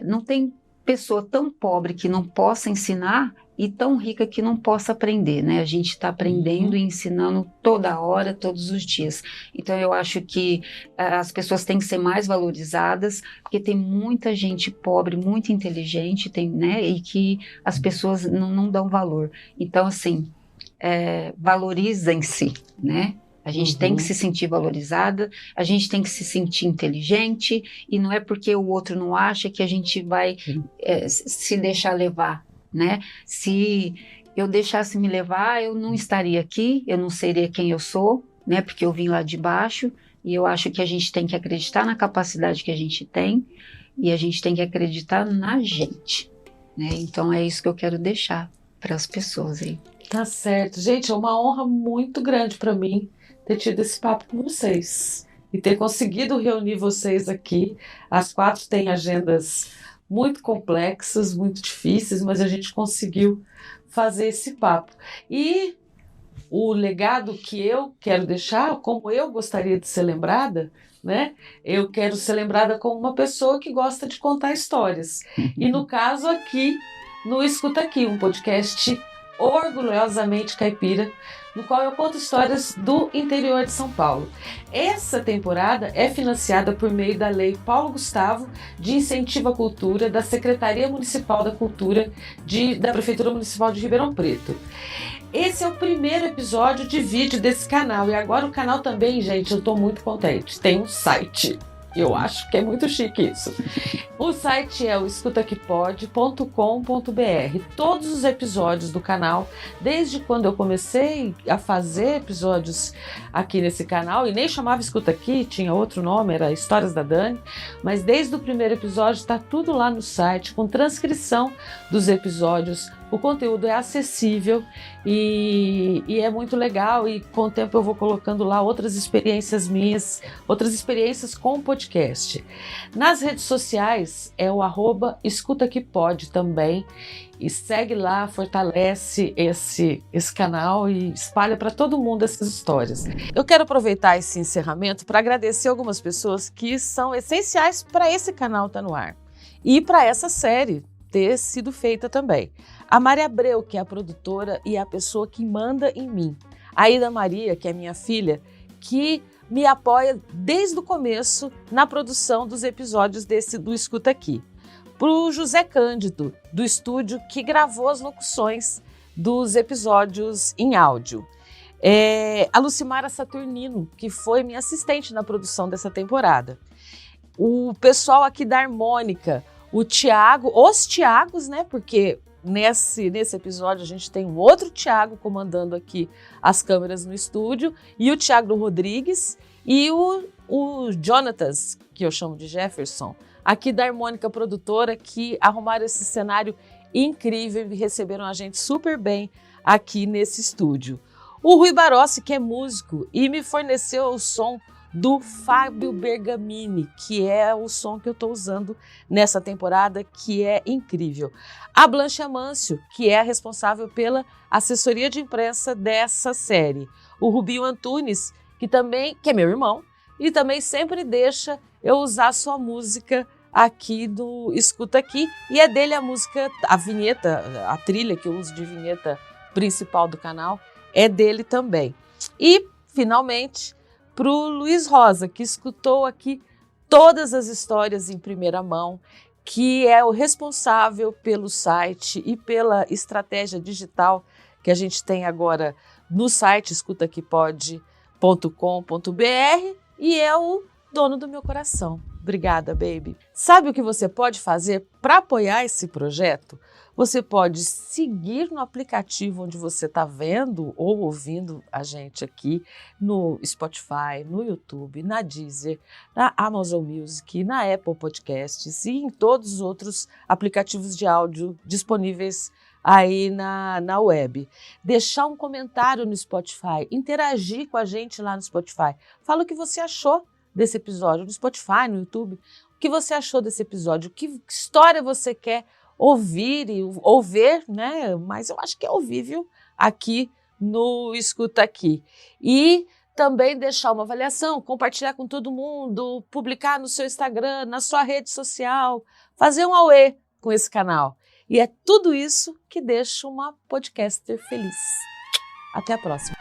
não tem pessoa tão pobre que não possa ensinar e tão rica que não possa aprender, né? A gente está aprendendo e ensinando toda hora, todos os dias. Então eu acho que as pessoas têm que ser mais valorizadas, porque tem muita gente pobre, muito inteligente, né? E que as pessoas não dão valor. Então assim, valorizem-se, né? A gente tem que se sentir valorizada, a gente tem que se sentir inteligente, e não é porque o outro não acha que a gente vai se deixar levar, né? Se eu deixasse me levar, eu não estaria aqui, eu não seria quem eu sou, né? Porque eu vim lá de baixo, e eu acho que a gente tem que acreditar na capacidade que a gente tem, e a gente tem que acreditar na gente, né? Então é isso que eu quero deixar para as pessoas aí. Tá certo. Gente, é uma honra muito grande para mim ter tido esse papo com vocês e ter conseguido reunir vocês aqui. As quatro têm agendas muito complexas, muito difíceis, mas a gente conseguiu fazer esse papo. E o legado que eu quero deixar, como eu gostaria de ser lembrada, né? Eu quero ser lembrada como uma pessoa que gosta de contar histórias. E no caso aqui, no Escuta Aqui, um podcast Orgulhosamente Caipira, no qual eu conto histórias do interior de São Paulo. Essa temporada é financiada por meio da Lei Paulo Gustavo de Incentivo à Cultura da Secretaria Municipal da Cultura da Prefeitura Municipal de Ribeirão Preto. Esse é o primeiro episódio de vídeo desse canal e agora o canal também, gente, eu estou muito contente, tem um site. Eu acho que é muito chique isso. O site é o escutaquipod.com.br. Todos os episódios do canal, desde quando eu comecei a fazer episódios aqui nesse canal, e nem chamava Escuta Aqui, tinha outro nome, era Histórias da Dani, mas desde o primeiro episódio está tudo lá no site, com transcrição dos episódios. O conteúdo é acessível e é muito legal, e com o tempo eu vou colocando lá outras experiências minhas, outras experiências com o podcast. Nas redes sociais é o @escutaquipod também, e segue lá, fortalece esse canal e espalha para todo mundo essas histórias. Eu quero aproveitar esse encerramento para agradecer algumas pessoas que são essenciais para esse canal estar no ar e para essa série ter sido feita também. A Maria Abreu, que é a produtora e a pessoa que manda em mim. A Ida Maria, que é minha filha, que me apoia desde o começo na produção dos episódios do Escuta Aqui. Para o José Cândido, do estúdio que gravou as locuções dos episódios em áudio. A Lucimara Saturnino, que foi minha assistente na produção dessa temporada. O pessoal aqui da Harmônica, o Tiago, os Tiagos, né? Porque nesse episódio a gente tem um outro Tiago comandando aqui as câmeras no estúdio, e o Tiago Rodrigues e o Jonatas, que eu chamo de Jefferson, aqui da Harmônica Produtora, que arrumaram esse cenário incrível e receberam a gente super bem aqui nesse estúdio. O Rui Barossi, que é músico e me forneceu o som do Fábio Bergamini, que é o som que eu estou usando nessa temporada, que é incrível. A Blanche Amâncio, que é a responsável pela assessoria de imprensa dessa série. O Rubinho Antunes, que é meu irmão, e também sempre deixa eu usar sua música aqui do Escuta Aqui, e é dele a música, a vinheta, a trilha que eu uso de vinheta principal do canal, é dele também. E, finalmente, para o Luiz Rosa, que escutou aqui todas as histórias em primeira mão, que é o responsável pelo site e pela estratégia digital que a gente tem agora no site escutaquipod.com.br, e é o dono do meu coração. Obrigada, baby. Sabe o que você pode fazer para apoiar esse projeto? Você pode seguir no aplicativo onde você está vendo ou ouvindo a gente aqui, no Spotify, no YouTube, na Deezer, na Amazon Music, na Apple Podcasts e em todos os outros aplicativos de áudio disponíveis aí na web. Deixar um comentário no Spotify, interagir com a gente lá no Spotify. Fala o que você achou desse episódio no Spotify, no YouTube. O que você achou desse episódio? Que história você quer ouvir ou ver, né? Mas eu acho que é ouvir, viu? Aqui no Escuta Aqui. E também deixar uma avaliação, compartilhar com todo mundo, publicar no seu Instagram, na sua rede social, fazer um auê com esse canal. E é tudo isso que deixa uma podcaster feliz. Até a próxima.